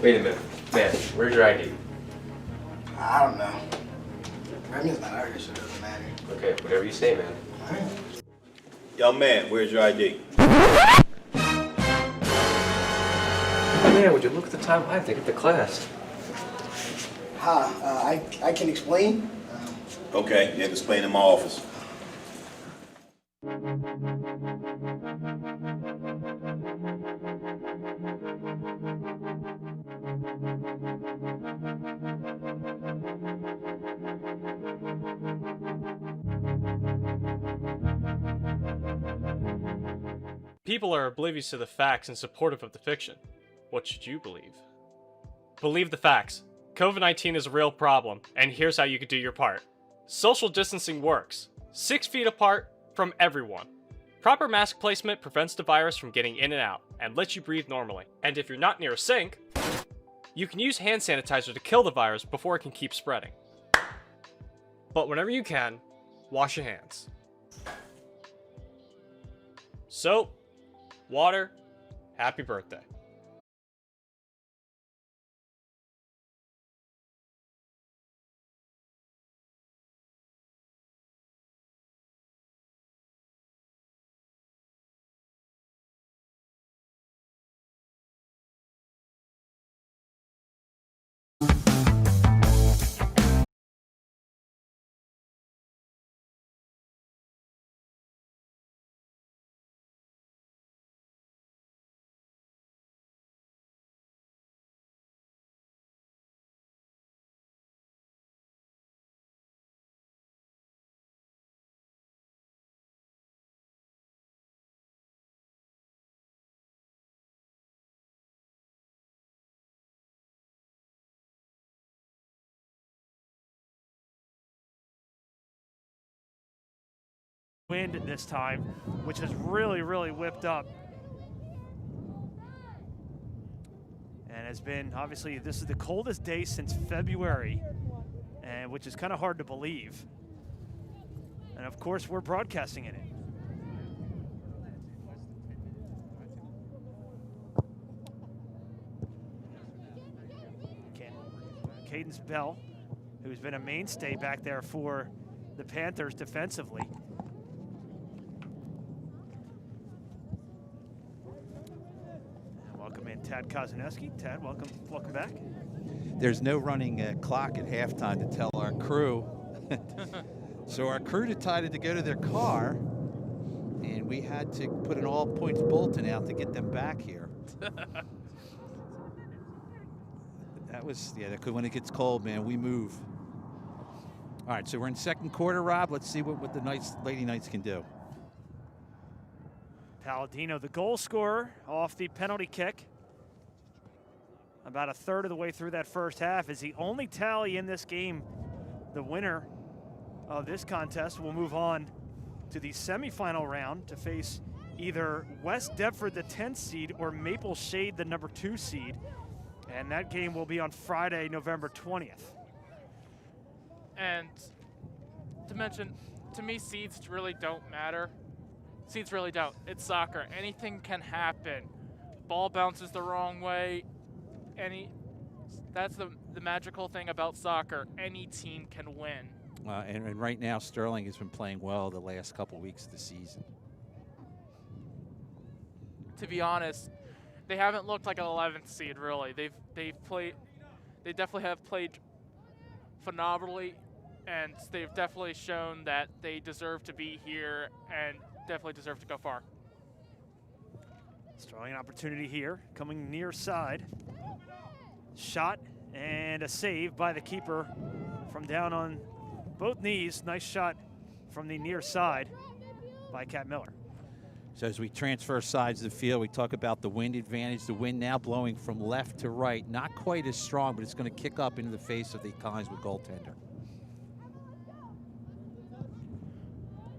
Wait a minute. Man, where's your ID? I don't know. Remy's not out here, so it doesn't matter. Okay, whatever you say, man. All right. Young man, where's your ID? Man, would you look at the time? I have to get to class. I can explain. Okay, you can explain in my office. People are oblivious to the facts and supportive of the fiction. What should you believe? Believe the facts. COVID-19 is a real problem, and here's how you can do your part. Social distancing works. 6 feet apart from everyone. Proper mask placement prevents the virus from getting in and out, and lets you breathe normally. And if you're not near a sink, you can use hand sanitizer to kill the virus before it can keep spreading. But whenever you can, wash your hands. Soap, water, happy birthday. Wind this time, which has really, really whipped up. And has been, obviously, this is the coldest day since February, and which is kind of hard to believe. And of course, we're broadcasting in it. Cadence Bell, who's been a mainstay back there for the Panthers defensively. Welcome in Tad Kozaneski. Tad, welcome back. There's no running clock at halftime to tell our crew. So our crew decided to go to their car, and we had to put an all-points bulletin out to get them back here. That was, yeah, when it gets cold, man, we move. All right, so we're in second quarter, Rob. Let's see what the Lady Knights can do. Palladino, the goal scorer, off the penalty kick. About a third of the way through that first half is the only tally in this game. The winner of this contest will move on to the semifinal round to face either West Deptford, the 10th seed, or Maple Shade, the number 2 seed. And that game will be on Friday, November 20th. And to mention, to me, seeds really don't matter. Seeds really don't. It's soccer. Anything can happen. Ball bounces the wrong way. That's the magical thing about soccer. Any team can win. And right now, Sterling has been playing well the last couple weeks of the season. To be honest, they haven't looked like an 11th seed, really. They definitely have played phenomenally, and they've definitely shown that they deserve to be here and definitely deserve to go far. Sterling, an opportunity here, coming near side. Shot and a save by the keeper from down on both knees. Nice shot from the near side by Cat Miller. So as we transfer sides of the field, we talk about the wind advantage. The wind now blowing from left to right. Not quite as strong, but it's going to kick up into the face of the Collingswood goaltender.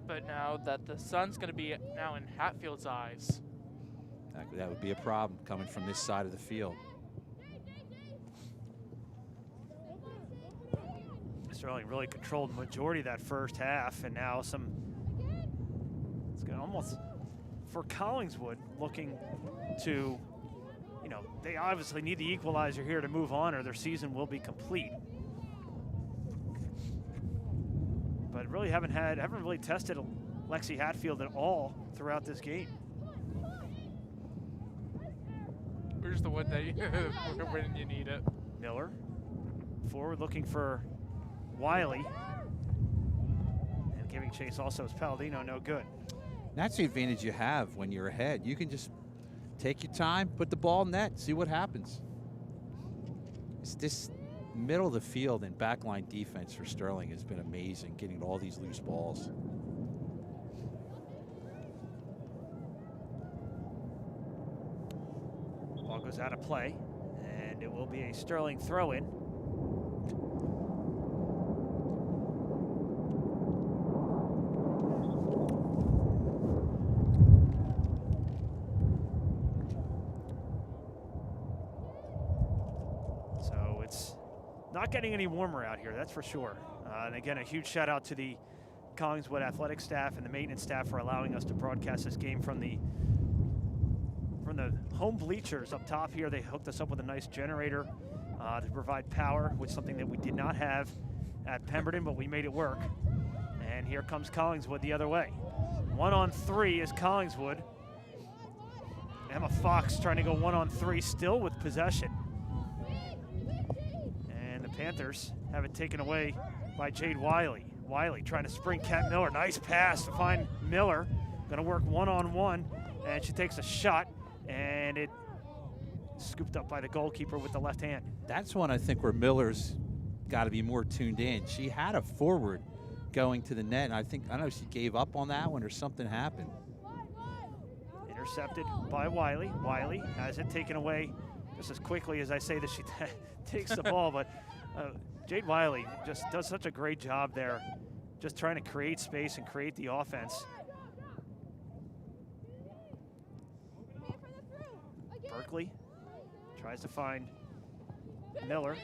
But now that the sun's going to be now in Hatfield's eyes. That would be a problem coming from this side of the field. Sterling really controlled the majority of that first half, and now it's going to almost, for Collingswood, looking to, they obviously need the equalizer here to move on, or their season will be complete. But really haven't really tested Lexi Hatfield at all throughout this game. Where's the wood that when you need it? Miller forward looking for Wiley. And giving chase also is Palladino, no good. That's the advantage you have when you're ahead. You can just take your time, put the ball in net, see what happens. It's this middle of the field and backline defense for Sterling has been amazing, getting all these loose balls. Ball goes out of play, and it will be a Sterling throw-in. So it's not getting any warmer out here, that's for sure. And again, a huge shout out to the Collingswood athletic staff and the maintenance staff for allowing us to broadcast this game from the home bleachers up top here. They hooked us up with a nice generator to provide power, which is something that we did not have at Pemberton, but we made it work. And here comes Collingswood the other way. 1-on-3 is Collingswood. Emma Fox trying to go 1-on-3, still with possession. And the Panthers have it taken away by Jade Wiley. Wiley trying to spring Cat Miller. Nice pass to find Miller. Gonna work 1-on-1, and she takes a shot, and it scooped up by the goalkeeper with the left hand. That's one I think where Miller's got to be more tuned in. She had a forward going to the net, and I don't know if she gave up on that one or something happened. Intercepted by Wiley. Wiley has it taken away just as quickly as I say that she takes the ball, but Jade Wiley just does such a great job there, just trying to create space and create the offense. Berkeley tries to find Miller.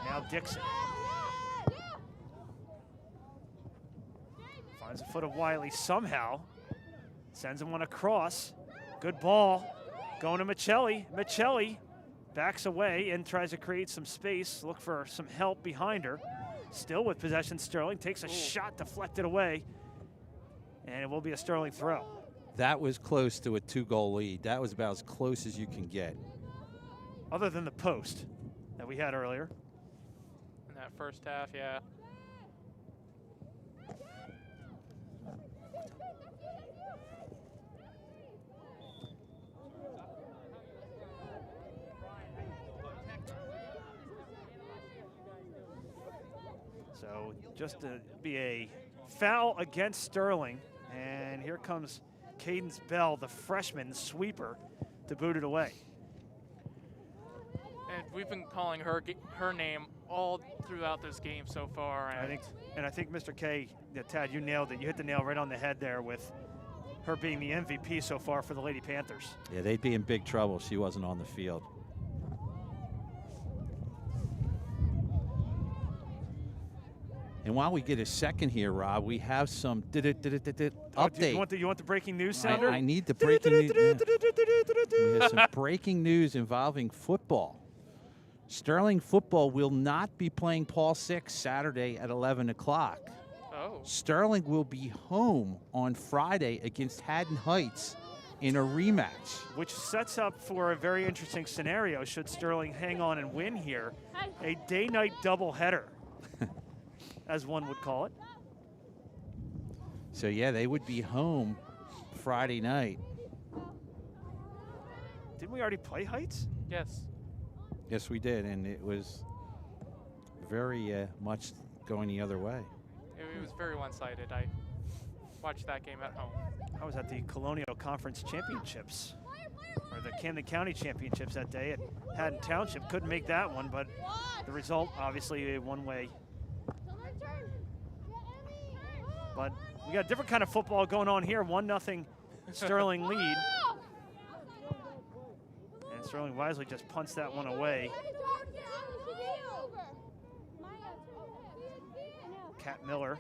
Now Dixon. Finds the foot of Wiley somehow. Sends him one across. Good ball. Going to Michelli. Michelli backs away and tries to create some space. Look for some help behind her. Still with possession, Sterling takes a shot deflected away. And it will be a Sterling throw. That was close to a 2-goal lead. That was about as close as you can get. Other than the post that we had earlier. In that first half, yeah. So just to be a foul against Sterling. And here comes Cadence Bell, the freshman sweeper, to boot it away. And we've been calling her name all throughout this game so far. And I think Mr. K, Tad, you nailed it. You hit the nail right on the head there with her being the MVP so far for the Lady Panthers. Yeah, they'd be in big trouble if she wasn't on the field. And while we get a second here, Rob, we have some update. You want the breaking news sounder? I need the breaking news. We have some breaking news involving football. Sterling football will not be playing Paul 6 Saturday at 11 o'clock. Oh. Sterling will be home on Friday against Haddon Heights in a rematch. Which sets up for a very interesting scenario should Sterling hang on and win here. A day-night doubleheader, as one would call it. So, yeah, they would be home Friday night. Didn't we already play Heights? Yes. Yes, we did, and it was very much going the other way. It was very one-sided. I watched that game at home. I was at the Colonial Conference Championships, or the Camden County Championships that day at Haddon Township. Couldn't make that one, but the result, obviously, a one-way. But we got a different kind of football going on here. 1-0 Sterling lead. And Sterling wisely just punts that one away. Kat Miller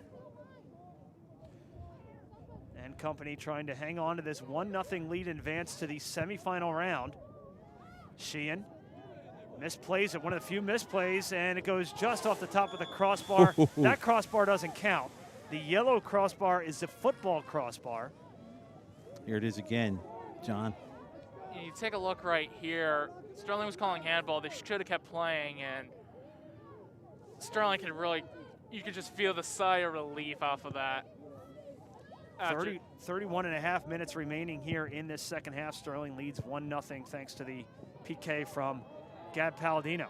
and company trying to hang on to this 1-0 lead and advance to the semifinal round. Sheehan misplays it, one of the few misplays, and it goes just off the top of the crossbar. That crossbar doesn't count. The yellow crossbar is the football crossbar. Here it is again, John. You take a look right here. Sterling was calling handball. They should have kept playing, and Sterling can really, you could just feel the sigh of relief off of that. 31 and a half minutes remaining here in this second half. Sterling leads 1-0 thanks to the PK from Gab Palladino.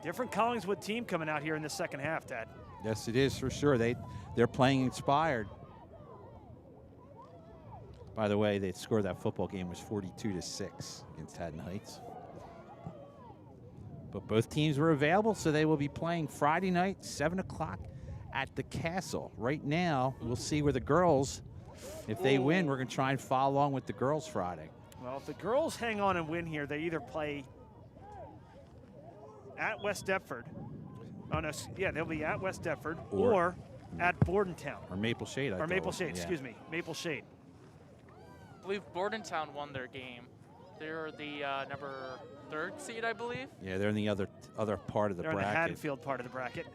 Different Collingswood team coming out here in the second half, Dad. Yes, it is for sure. They're playing inspired. By the way, they scored that football game was 42-6 against Haddon Heights. But both teams were available, so they will be playing Friday night, 7 o'clock at the Castle. Right now, we'll see where the girls, if they win, we're going to try and follow along with the girls Friday. Well, if the girls hang on and win here, they either play at West Deptford. Oh, no, yeah, they'll be at West Deptford or at Bordentown. Or Maple Shade, Or Maple Shade, excuse me, Maple Shade. I believe Bordentown won their game. They're the number 3rd seed, I believe. Yeah, they're in the other part of the bracket. They're in the Haddonfield part of the bracket.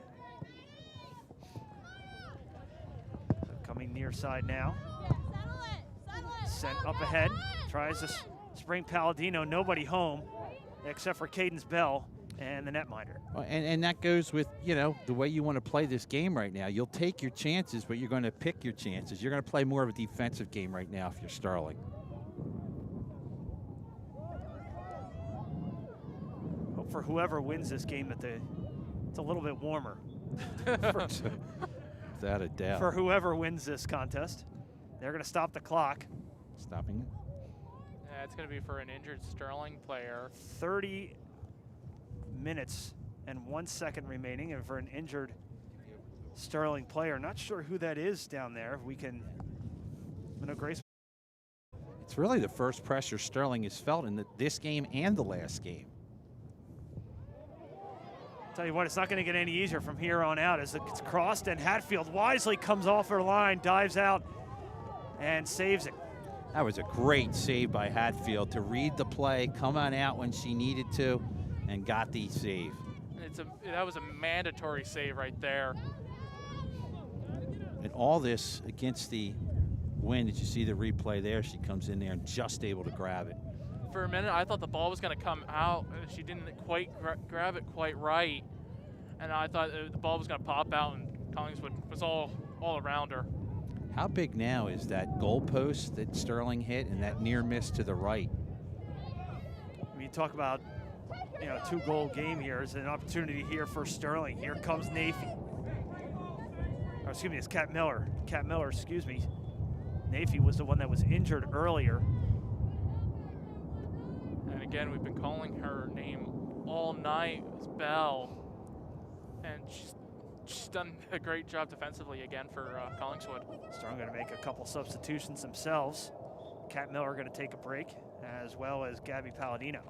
So coming near side now. Sent up ahead. Tries to spring Palladino. Nobody home except for Cadence Bell and the netminder. And that goes with, you know, the way you want to play this game right now. You'll take your chances, but you're going to pick your chances. You're going to play more of a defensive game right now if you're Sterling. Hope for whoever wins this game that it's a little bit warmer. Without a doubt. For whoever wins this contest. They're going to stop the clock. Stopping it. Yeah, it's going to be for an injured Sterling player. 30 minutes and 1 second remaining, and for an injured Sterling player. Not sure who that is down there. We can, Grace. It's really the first pressure Sterling has felt in this game and the last game. Tell you what, it's not going to get any easier from here on out as it's crossed, and Hatfield wisely comes off her line, dives out, and saves it. That was a great save by Hatfield to read the play, come on out when she needed to, and got the save. That was a mandatory save right there. And all this against the wind. Did you see the replay there? She comes in there and just able to grab it. For a minute, I thought the ball was going to come out. She didn't quite grab it quite right. And I thought the ball was going to pop out, and Collingswood was all around her. How big now is that goal post that Sterling hit and that near miss to the right? When you talk about, you know, 2-goal game here, is an opportunity here for Sterling. Here comes Nafy. Or excuse me, it's Kat Miller. Kat Miller, excuse me. Nafy was the one that was injured earlier. And again, we've been calling her name all night. It's Bell. And she's done a great job defensively again for Collingswood. Sterling going to make a couple substitutions themselves. Kat Miller going to take a break, as well as Gabby Palladino.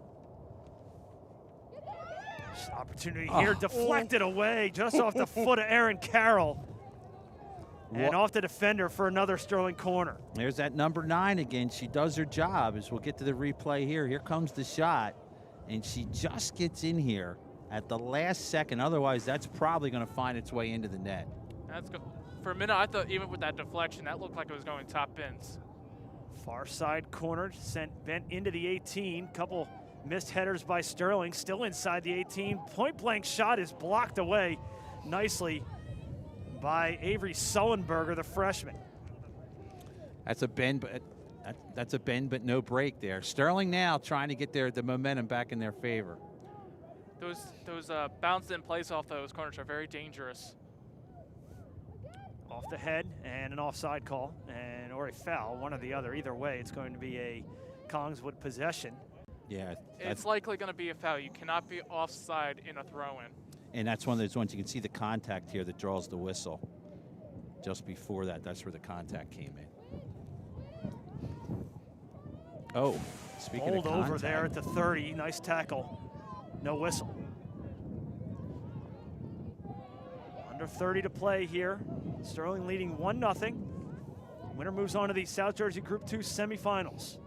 Opportunity here, deflected away just off the foot of Erin Carroll. And off the defender for another Sterling corner. There's that number 9 again. She does her job, as we'll get to the replay here. Here comes the shot, and she just gets in here at the last second. Otherwise, that's probably going to find its way into the net. That's good. For a minute, I thought even with that deflection, that looked like it was going top bins. Far side corner, bent into the 18. Couple missed headers by Sterling, still inside the 18. Point blank shot is blocked away nicely by Avery Sullenberger, the freshman. That's a bend, but no break there. Sterling now trying to get the momentum back in their favor. Those bounced-in plays off those corners are very dangerous. Off the head and an offside call, or a foul, one or the other. Either way, it's going to be a Collingswood possession. Yeah. It's likely going to be a foul. You cannot be offside in a throw-in. And that's one of those ones you can see the contact here that draws the whistle. Just before that, that's where the contact came in. Oh, speaking of contact. Over there at the 30. Nice tackle. No whistle. Under 30 to play here. Sterling leading 1-0. Winner moves on to the South Jersey Group 2 semifinals.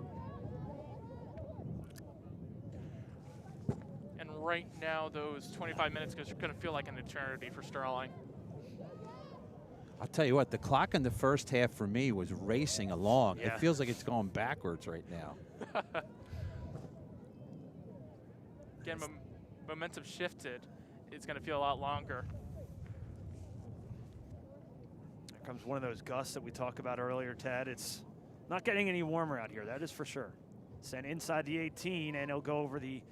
And right now, those 25 minutes are going to feel like an eternity for Sterling. I'll tell you what, the clock in the first half for me was racing along. Yeah. It feels like it's going backwards right now. Again, momentum shifted. It's going to feel a lot longer. Here comes one of those gusts that we talked about earlier, Tad. It's not getting any warmer out here, that is for sure. Sent inside the 18, and he'll go over the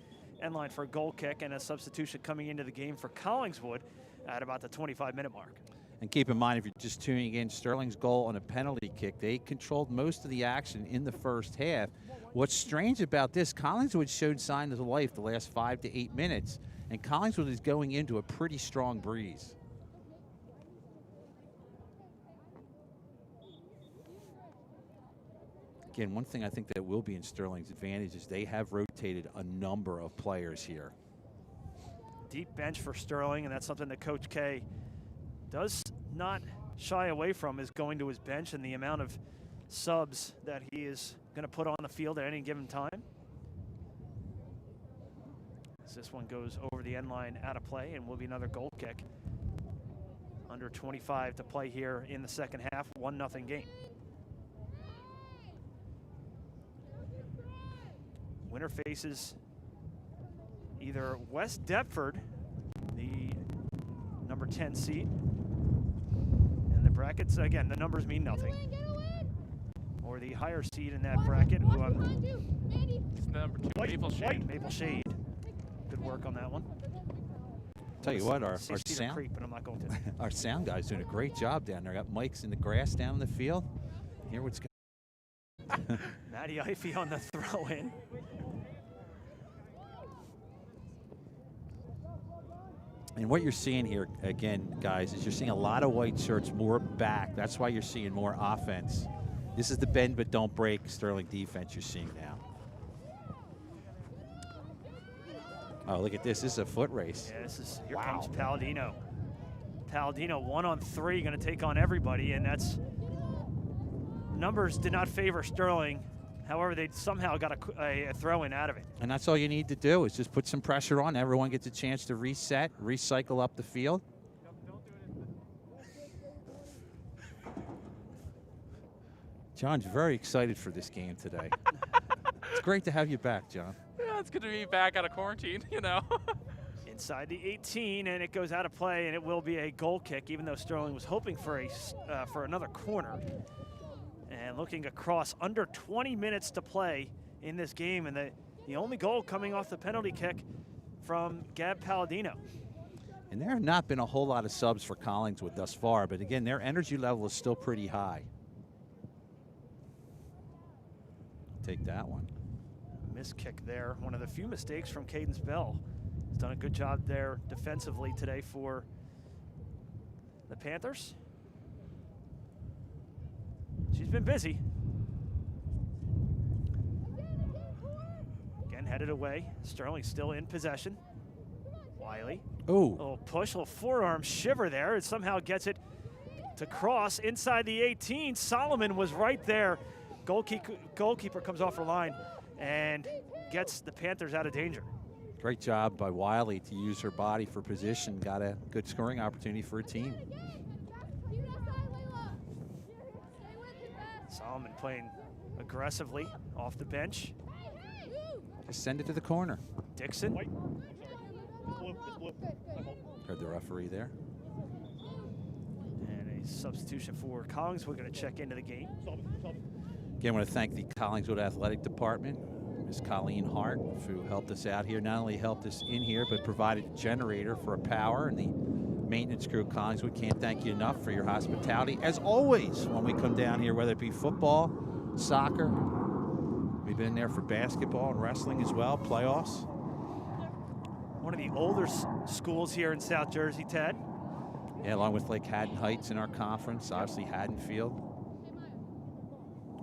end line for a goal kick, and a substitution coming into the game for Collingswood at about the 25-minute mark. And keep in mind, if you're just tuning in, Sterling's goal on a penalty kick, they controlled most of the action in the first half. What's strange about this, Collingswood showed signs of life the last 5 to 8 minutes, and Collingswood is going into a pretty strong breeze. Again, one thing I think that will be in Sterling's advantage is they have rotated a number of players here. Deep bench for Sterling, and that's something that Coach K does not shy away from, is going to his bench and the amount of subs that he is going to put on the field at any given time. As this one goes over the end line out of play, and will be another goal kick. Under 25 to play here in the second half, 1-0 game. Winner faces either West Deptford, the number 10 seed, and the brackets, again, the numbers mean nothing, or the higher seed in that bracket, who It's number 2, Maple Shade. Maple Shade. Good work on that one. Tell you what, our sound creep, but I'm not going to. Our sound guy's doing a great job down there. Got mics in the grass down in the field. Hear what's going. Matty Ifey on the throw-in. And what you're seeing here, again, guys, is you're seeing a lot of white shirts more back. That's why you're seeing more offense. This is the bend but don't break Sterling defense you're seeing now. Oh, look at this. This is a foot race. Yeah, here comes Palladino. Palladino 1-on-3, going to take on everybody, and that's numbers did not favor Sterling. However, they somehow got a throw-in out of it. And that's all you need to do is just put some pressure on. Everyone gets a chance to reset, recycle up the field. John's very excited for this game today. It's great to have you back, John. Yeah, it's good to be back out of quarantine, you know. Inside the 18, and it goes out of play, and it will be a goal kick, even though Sterling was hoping for another corner. And looking across, under 20 minutes to play in this game, and the only goal coming off the penalty kick from Gab Palladino. And there have not been a whole lot of subs for Collingswood thus far, but again, their energy level is still pretty high. Take that one. Missed kick there. One of the few mistakes from Cadence Bell. He's done a good job there defensively today for the Panthers. She's been busy. Again, headed away. Sterling still in possession. Wiley. Oh. A little push, a little forearm shiver there. It somehow gets it to cross inside the 18. Solomon was right there. Goalkeeper comes off her line and gets the Panthers out of danger. Great job by Wiley to use her body for position. Got a good scoring opportunity for a team. Solomon playing aggressively off the bench. Just send it to the corner. Dixon. Heard the referee there. And a substitution for Collingswood. We're going to check into the game. Again, I want to thank the Collingswood Athletic Department Ms. Colleen Hart, who helped us out here. Not only helped us in here, but provided a generator for power. And the maintenance crew at Collingswood can't thank you enough for your hospitality. As always, when we come down here, whether it be football, soccer, we've been there for basketball and wrestling as well, playoffs. One of the older schools here in South Jersey, Ted. Yeah, along with Lake Haddon Heights in our conference, obviously Haddonfield.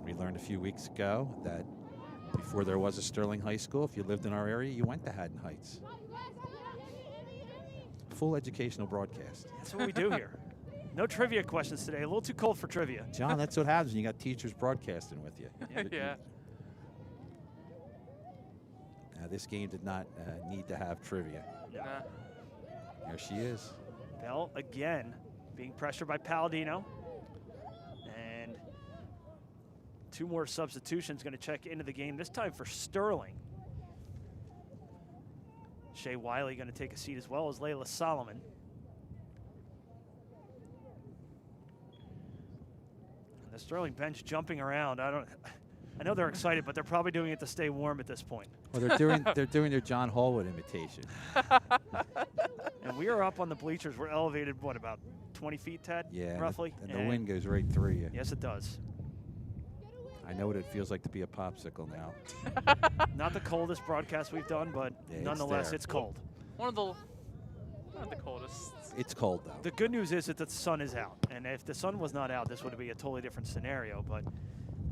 We learned a few weeks ago that before there was a Sterling High School, if you lived in our area, you went to Haddon Heights. Full educational broadcast. That's what we do here. No trivia questions today. A little too cold for trivia. John, that's what happens when you got teachers broadcasting with you. Yeah. This game did not need to have trivia. Nah. There she is. Bell again being pressured by Palladino. And 2 more substitutions going to check into the game, this time for Sterling. Shea Wiley going to take a seat as well as Layla Solomon. And the Sterling bench jumping around. I know they're excited, but they're probably doing it to stay warm at this point. Well, they're doing their John Hallwood imitation. And we are up on the bleachers. We're elevated, what, about 20 feet, Ted? Yeah, roughly. And the wind goes right through you. Yes, it does. I know what it feels like to be a popsicle now. Not the coldest broadcast we've done, but yeah, nonetheless, it's cold. One of the coldest. It's cold, though. The good news is that the sun is out. And if the sun was not out, this would be a totally different scenario. But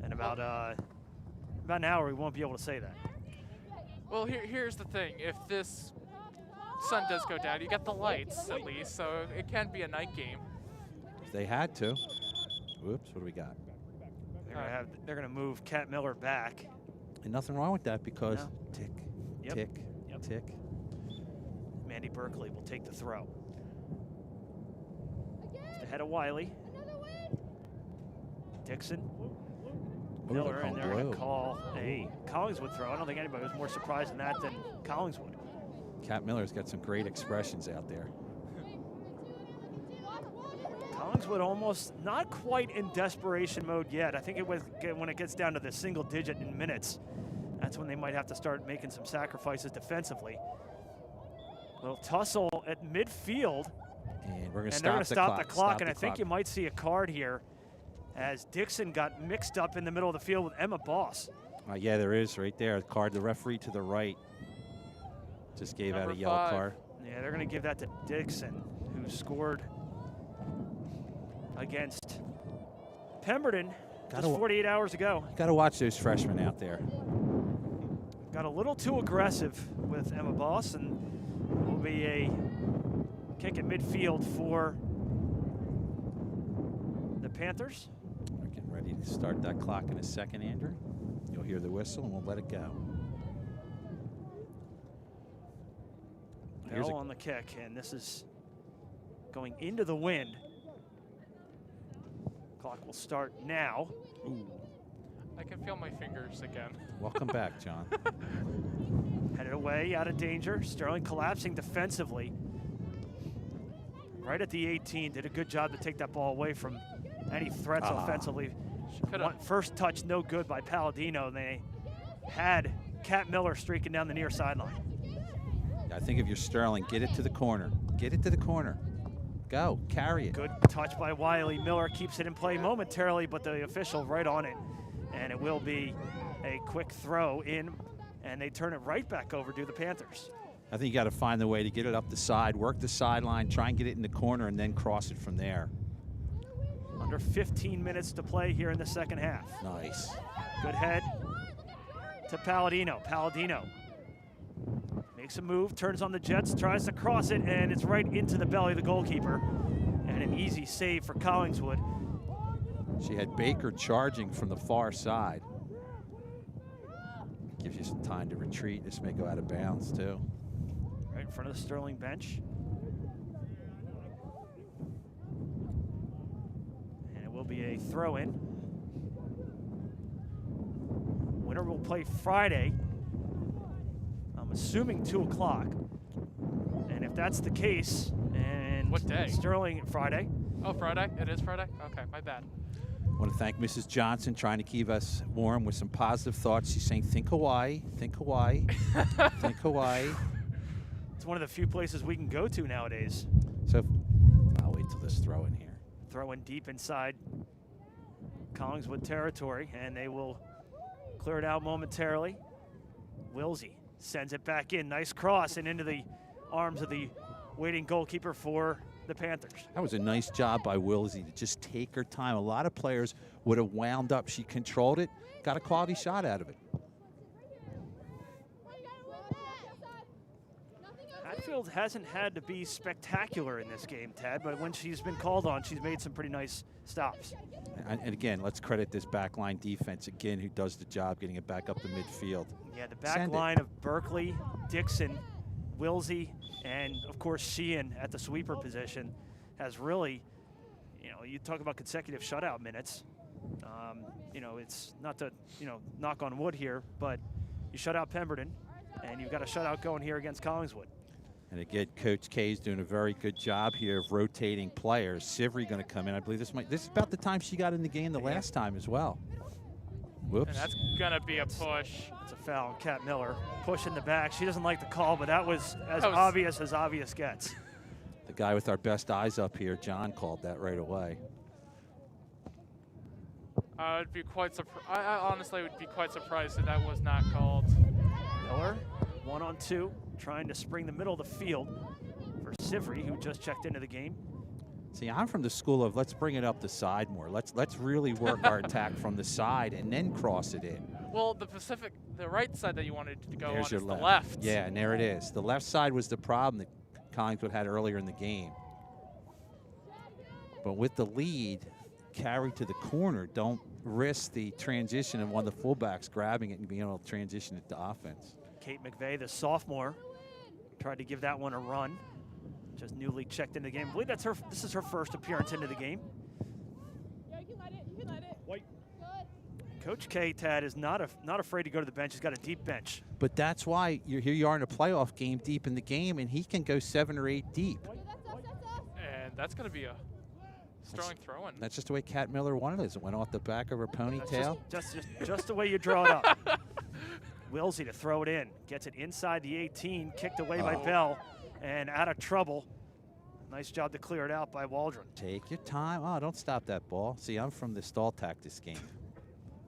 in about an hour, we won't be able to say that. Well, here's the thing. If this sun does go down, you got the lights at least, so it can be a night game. If they had to. Whoops, what do we got? They're gonna move Kat Miller back. And nothing wrong with that because tick, tick, tick. Mandy Berkeley will take the throw. Ahead of Wiley. Dixon. Miller, and they're going to call a Collingswood throw. I don't think anybody was more surprised in that than Collingswood. Kat Miller's got some great expressions out there. Collingswood almost not quite in desperation mode yet. I think it was when it gets down to the single digit in minutes, that's when they might have to start making some sacrifices defensively. Little tussle at midfield. And we're going to they're going to stop the clock. And I think you might see a card here as Dixon got mixed up in the middle of the field with Emma Boss. Yeah, there is right there. A card, the referee to the right just gave out a yellow card. Yeah, they're going to give that to Dixon, who scored against Pemberton just 48 hours ago. Got to watch those freshmen out there. Got a little too aggressive with Emma Boss, and it will be a kick at midfield for the Panthers. We're getting ready to start that clock in a second, Andrew. You'll hear the whistle, and we'll let it go. Bell on the kick, and this is going into the wind. Clock will start now. Ooh. I can feel my fingers again. Welcome back, John. Headed away, out of danger. Sterling collapsing defensively. Right at the 18, did a good job to take that ball away from any threats offensively. First touch, no good by Palladino. They had Kat Miller streaking down the near sideline. I think if you're Sterling, get it to the corner. Get it to the corner. Go, carry it. Good touch by Wiley. Miller keeps it in play momentarily, but the official right on it. And it will be a quick throw in, and they turn it right back over to the Panthers. I think you got to find the way to get it up the side, work the sideline, try and get it in the corner, and then cross it from there. Under 15 minutes to play here in the second half. Nice. Good head to Palladino. Palladino makes a move, turns on the Jets, tries to cross it, and it's right into the belly of the goalkeeper. And an easy save for Collingswood. She had Baker charging from the far side. Gives you some time to retreat. This may go out of bounds, too. Right in front of the Sterling bench. And it will be a throw-in. Winner will play Friday. I'm assuming 2 o'clock. And if that's the case, and what day? Sterling Friday. Oh, Friday? It is Friday? Okay, my bad. I want to thank Mrs. Johnson trying to keep us warm with some positive thoughts. She's saying, think Hawaii, think Hawaii, think Hawaii. It's one of the few places we can go to nowadays. So I'll wait till this throw in here. Throw in deep inside Collingswood territory, and they will clear it out momentarily. Wilsey sends it back in. Nice cross and into the arms of the waiting goalkeeper for the Panthers. That was a nice job by Wilsey to just take her time. A lot of players would have wound up. She controlled it, got a quality shot out of it. Hatfield hasn't had to be spectacular in this game, Ted, but when she's been called on, she's made some pretty nice stops. And again, let's credit this backline defense again, who does the job getting it back up the midfield. Yeah, the back line of Berkeley, Dixon, Wilsey, and of course Sheehan at the sweeper position has really, you talk about consecutive shutout minutes. It's not to, knock on wood here, but you shut out Pemberton, and you've got a shutout going here against Collingswood. And again, Coach K is doing a very good job here of rotating players. Sivry going to come in. I believe this is about the time she got in the game the last time as well. Whoops. And that's going to be a push. It's a foul on Kat Miller. Push in the back. She doesn't like the call, but that was as obvious gets. The guy with our best eyes up here, John, called that right away. I'd be quite surprised. I honestly would be quite surprised if that was not called. Miller, 1-on-2, trying to spring the middle of the field for Sivry, who just checked into the game. See, I'm from the school of let's bring it up the side more. Let's really work our attack from the side and then cross it in. Well, the right side that you wanted to go There's on your is the left. Yeah, and there it is. The left side was the problem that Collingswood had earlier in the game. But with the lead, carry to the corner. Don't risk the transition of one of the fullbacks grabbing it and being able to transition it to offense. Kate McVeigh, the sophomore, tried to give that one a run. Just newly checked into the game. I believe this is her first appearance into the game. Yeah, you can let it. White. Coach K, Tad, is not afraid to go to the bench. He's got a deep bench. But that's why here you are in a playoff game deep in the game, and he can go 7 or 8 deep. And that's going to be a Sterling throw-in. That's just the way Kat Miller wanted it. It went off the back of her ponytail. Just the way you draw it up. Wilsey to throw it in. Gets it inside the 18, kicked away by Bell, and out of trouble. Nice job to clear it out by Waldron. Take your time. Oh, don't stop that ball. See, I'm from the stall tactics game.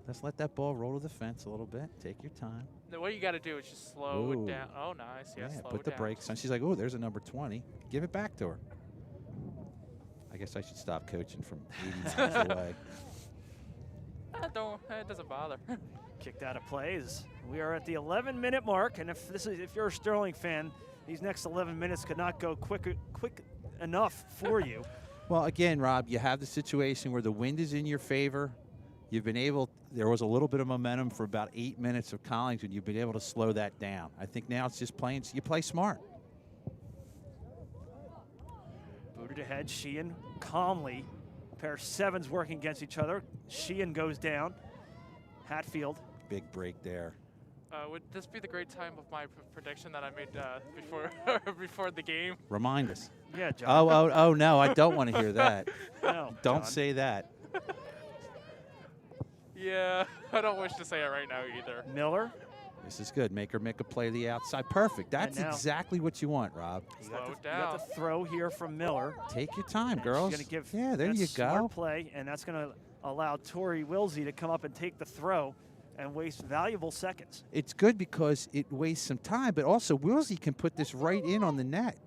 Just let that ball roll to the fence a little bit. Take your time. What you got to do is just slow it down. Oh, nice. Yeah, slow put it the down. brakes on. She's like, oh, there's a number 20. Give it back to her. I guess I should stop coaching from 80 miles away. It doesn't bother. Kicked out of plays. We are at the 11-minute mark, and if you're a Sterling fan, these next 11 minutes could not go quick enough for you. Well, again, Rob, you have the situation where the wind is in your favor. You've been able, there was a little bit of momentum for about 8 minutes of Collingswood. You've been able to slow that down. I think now it's just you play smart. Booted ahead, Sheehan calmly. Pair of sevens working against each other. Sheehan goes down. Hatfield. Big break there. Would this be the great time of my prediction that I made before the game? Remind us. Yeah, John. Oh, no, I don't want to hear that. No, don't John. say that. Yeah, I don't wish to say it right now either. Miller. This is good. Make her make a play to the outside. Perfect. That's exactly what you want, Rob. Slow it You down. got the throw here from Miller. Take your time, And girls. She's gonna give Yeah, there that you smart go. play, and that's going to allow Tori Wilsey to come up and take the throw and waste valuable seconds. It's good because it wastes some time, but also Wilsey can put this right in on the net.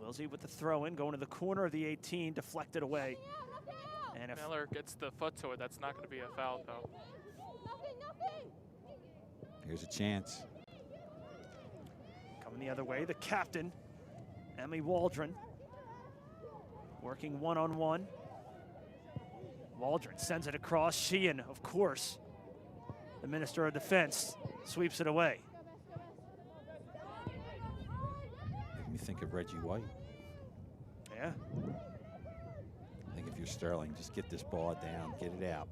Wilsey with the throw in, going to the corner of the 18, deflected away. And if Miller gets the foot to it, that's not going to be a foul, though. Here's a chance. coming the other way, the captain, Emmy Waldron, working one-on-one. Waldron sends it across. Sheehan, of course, the Minister of Defense, sweeps it away. Make me think of Reggie White. Yeah. I think if you're Sterling, just get this ball down, get it out.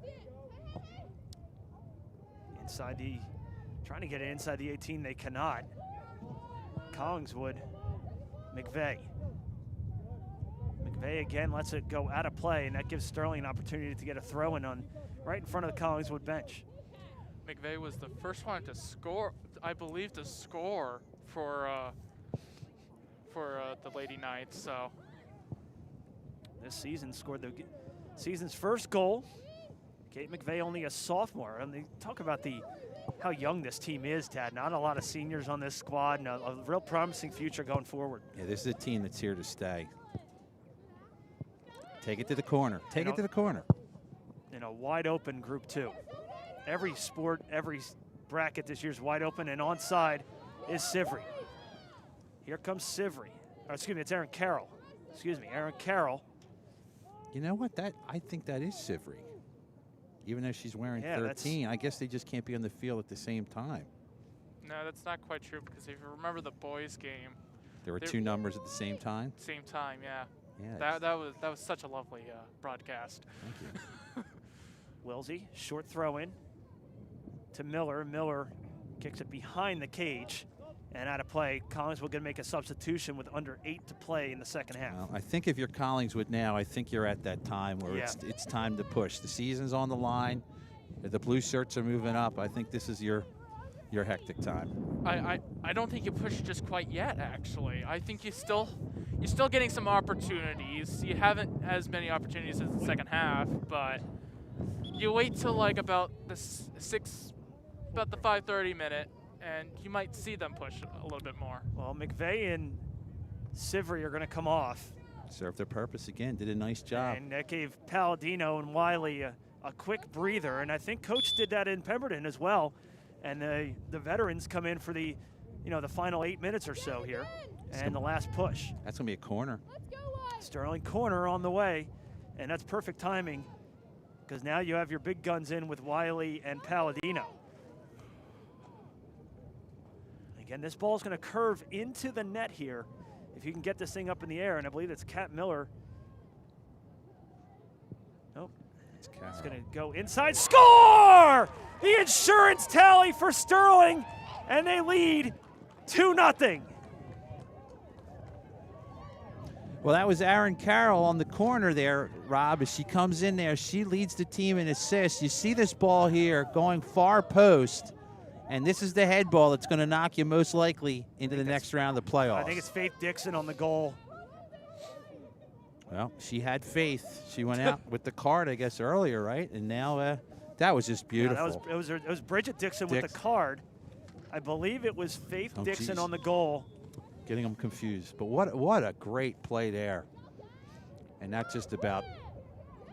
Inside the, trying to get it inside the 18, they cannot. Collingswood, McVeigh McVeigh again lets it go out of play, and that gives Sterling an opportunity to get a throw in on right in front of the Collingswood bench. McVeigh was the first one to score, I believe, for the Lady Knights. So this season scored the season's first goal. Kate McVeigh, only a sophomore. And they talk about how young this team is, Tad. Not a lot of seniors on this squad, and a real promising future going forward. Yeah, this is a team that's here to stay. Take it to the corner. Take it to the corner. In a wide open Group 2. Every sport, every bracket this year's wide open, and onside is Sivry. Here comes Sivry. Oh, excuse me, it's Aaron Carroll. Excuse me, Aaron Carroll. You know what? I think that is Sivry. Even though she's wearing 13, I guess they just can't be on the field at the same time. no, that's not quite true, because if you remember the boys' game, There were two numbers at the same time? same time, yeah. Yeah. That was such a lovely broadcast. Thank you. Wilsey, short throw in to Miller. Miller kicks it behind the cage and out of play. Collingswood going to make a substitution with under 8 to play in the second half. Well, I think if you're Collingswood now, I think you're at that time where it's time to push. The season's on the line. The blue shirts are moving up. I think this is your hectic time. I don't think you push just quite yet, actually. I think you're still getting some opportunities. You haven't as many opportunities as the second half, but you wait till like about the 5:30 minute, and you might see them push a little bit more. Well, McVeigh and Sivry are going to come off. Served their purpose again. Did a nice job. And that gave Palladino and Wiley a quick breather, and I think Coach did that in Pemberton as well. And the veterans come in for the final 8 minutes or so here, and the last push. That's gonna be a corner. Sterling corner on the way, and that's perfect timing, because now you have your big guns in with Wiley and Palladino. Again, this ball's going to curve into the net here if you can get this thing up in the air, and I believe it's Kat Miller. Nope. It's going to go inside. Score! The insurance tally for Sterling, and they lead 2-0. Well, that was Aaron Carroll on the corner there, Rob. As she comes in there, she leads the team in assists. You see this ball here going far post, and this is the head ball that's going to knock you most likely into the next round of the playoffs. I think it's Faith Dixon on the goal. Well, she had faith. She went out with the card, I guess, earlier, right? And now that was just beautiful. Yeah, it was Bridget Dixon with the card. I believe it was Faith Dixon on the goal. Getting them confused. But what a great play there. And that just about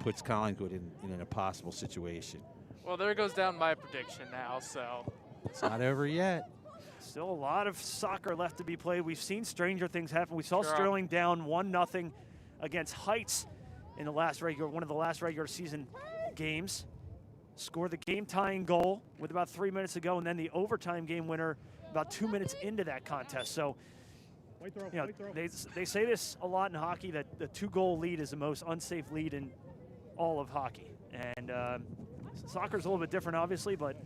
puts Collingswood in an impossible situation. Well, there goes down my prediction now, so. It's not over yet. Still a lot of soccer left to be played. We've seen stranger things happen. We saw Sterling down 1-0 against Heights in one of the last regular season games. Scored the game-tying goal with about 3 minutes to go, and then the overtime game winner about 2 minutes into that contest. So, they say this a lot in hockey, that the 2-goal lead is the most unsafe lead in all of hockey. And soccer's a little bit different, obviously, but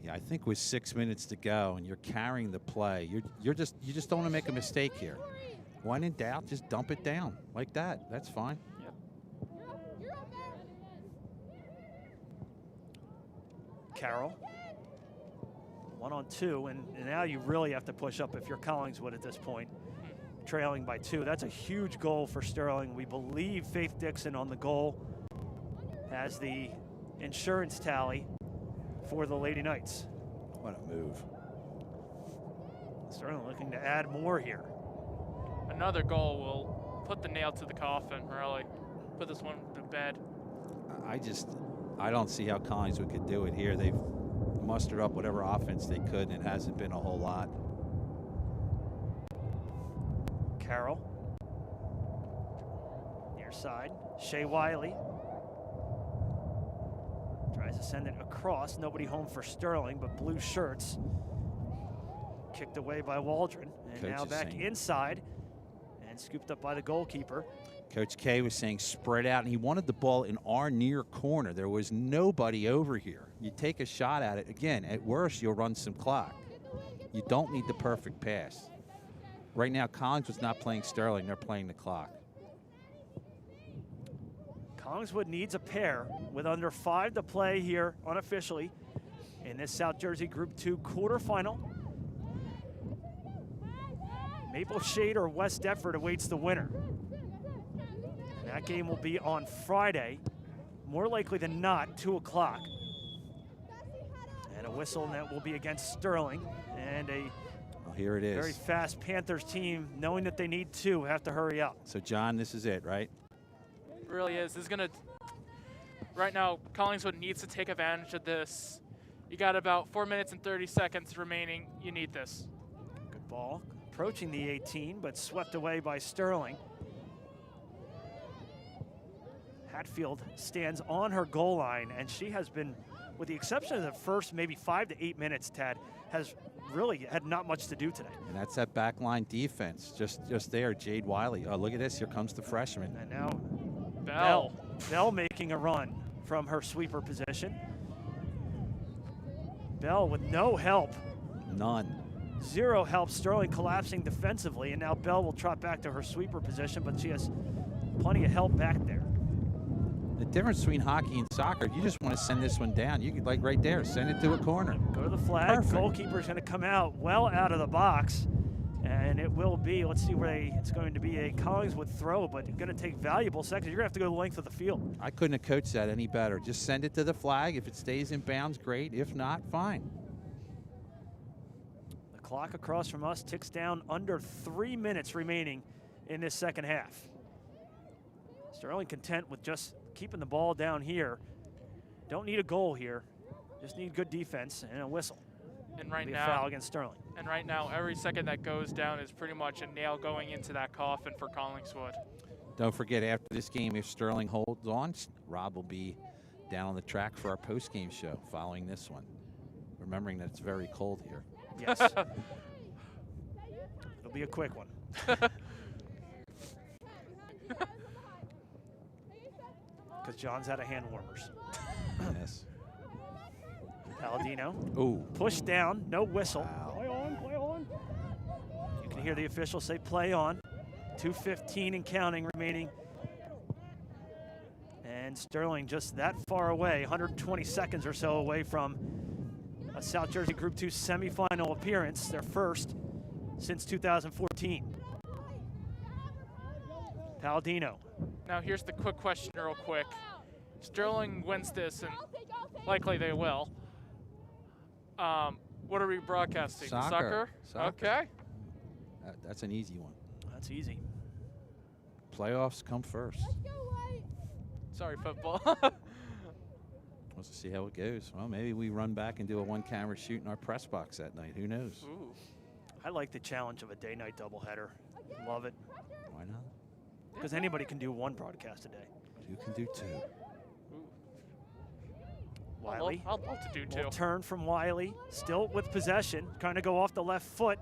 yeah, I think with 6 minutes to go and you're carrying the play, you just don't want to make a mistake here. When in doubt, just dump it down like that. That's fine. Yep. Carroll. 1-on-2, and now you really have to push up if you're Collingswood at this point, trailing by 2. That's a huge goal for Sterling. We believe Faith Dixon on the goal has the insurance tally for the Lady Knights. What a move. Sterling looking to add more here. Another goal will put the nail to the coffin, really. Put this one to bed. I don't see how Collingswood could do it here. They've mustered up whatever offense they could, and it hasn't been a whole lot. Carroll. Near side. Shea Wiley. Tries to send it across. Nobody home for Sterling, but blue shirts. Kicked away by Waldron. And Coach now back inside. And scooped up by the goalkeeper. Coach K was saying spread out, and he wanted the ball in our near corner. There was nobody over here. You take a shot at it. Again, at worst, you'll run some clock. You don't need the perfect pass. Right now, Collingswood's not playing Sterling. They're playing the clock. Collingswood needs a pair with under 5 to play here unofficially in this South Jersey Group 2 quarterfinal. Maple Shade or West Deptford awaits the winner. And that game will be on Friday, more likely than not, 2 o'clock. And a whistle, and that will be against Sterling. And a here it is. Very fast Panthers team, knowing that they need 2, have to hurry up. So, John, this is it, right? It really is. This is going to, right now, Collingswood needs to take advantage of this. You got about 4 minutes and 30 seconds remaining. You need this. Good ball. Approaching the 18, but swept away by Sterling. Hatfield stands on her goal line, and she has been, with the exception of the first maybe 5 to 8 minutes, Tad, has really had not much to do today. And that's that backline defense, just there, Jade Wiley. Oh, look at this, here comes the freshman. And now Bell making a run from her sweeper position. Bell with no help. None. 0 help, Sterling collapsing defensively, and now Bell will trot back to her sweeper position, but she has plenty of help back there. The difference between hockey and soccer, you just want to send this one down. You could, like right there, send it to a corner. Go to the flag. Perfect. Goalkeeper's going to come out well out of the box, and it will be, let's see where it's going to be a Collingswood throw, but it's going to take valuable seconds. You're going to have to go the length of the field. I couldn't have coached that any better. Just send it to the flag. If it stays in bounds, great. If not, fine. The clock across from us ticks down, under 3 minutes remaining in this second half. Sterling content with just keeping the ball down here. Don't need a goal here. Just need good defense and a whistle. And right Be now, a foul against Sterling. And right now, every second that goes down is pretty much a nail going into that coffin for Collingswood. Don't forget, after this game, if Sterling holds on, Rob will be down on the track for our post-game show following this one. Remembering that it's very cold here. Yes. It'll be a quick one. Because John's out of hand warmers. Yes. Palladino. Ooh. Pushed down, no whistle. Wow. Play on, play on. You can hear the officials say play on. 2:15 and counting remaining. And Sterling just that far away, 120 seconds or so away from a South Jersey Group 2 semifinal appearance, their first since 2014. Palladino. Now here's the quick question real quick. Sterling wins this, and likely they will. What are we broadcasting? Soccer. Okay. That's an easy one. That's easy. Playoffs come first. Sorry, football. Let's see how it goes. Well, maybe we run back and do a one-camera shoot in our press box that night. Who knows? Ooh. I like the challenge of a day-night doubleheader. Love it. Why not? Because anybody can do one broadcast a day. You can do 2. Wiley. I'd love to do 2. Little turn from Wiley, still with possession, trying to go off the left foot.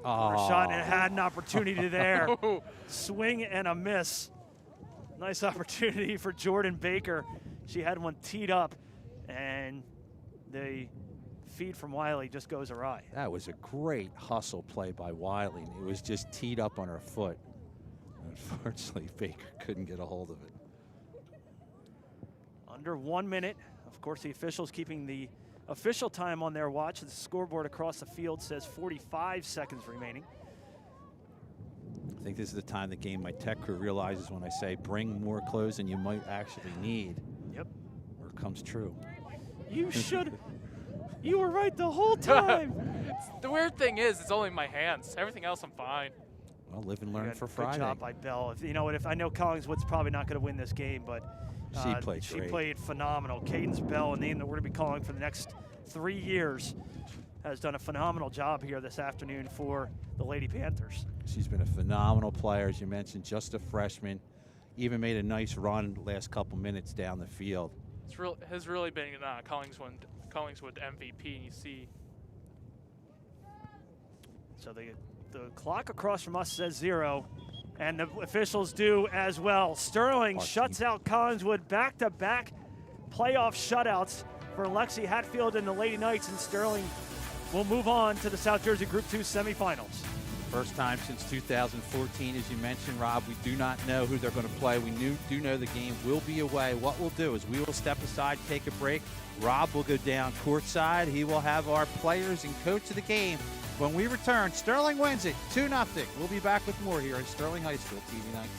Oh. For a shot, and it had an opportunity there. Swing and a miss. Nice opportunity for Jordan Baker. She had one teed up, and the feed from Wiley just goes awry. That was a great hustle play by Wiley. It was just teed up on her foot. Unfortunately, Baker couldn't get a hold of it. Under 1 minute. Of course, the officials keeping the official time on their watch. The scoreboard across the field says 45 seconds remaining. I think this is the time the game my tech crew realizes when I say bring more clothes than you might actually need. Yep. Or it comes true. You should. You were right the whole time. The weird thing is, it's only my hands. Everything else, I'm fine. Well, live and learn for Friday. Good job by Bell. If, you know what? If I know Collingswood's probably not going to win this game, but she played phenomenal. Cadence Bell, a name that we're going to be calling for the next 3 years, has done a phenomenal job here this afternoon for the Lady Panthers. She's been a phenomenal player, as you mentioned, just a freshman. Even made a nice run the last couple minutes down the field. Has really been Collingswood MVP, and you see. So the clock across from us says 0, and the officials do as well. Sterling shuts out Collingswood, back-to-back playoff shutouts for Lexi Hatfield and the Lady Knights, and Sterling will move on to the South Jersey Group 2 semifinals. First time since 2014, as you mentioned, Rob. We do not know who they're going to play. We do know the game will be away. What we'll do is we will step aside, take a break. Rob will go down courtside. He will have our players and coach of the game. When we return, Sterling wins it 2-0. We'll be back with more here at Sterling High School TV 19.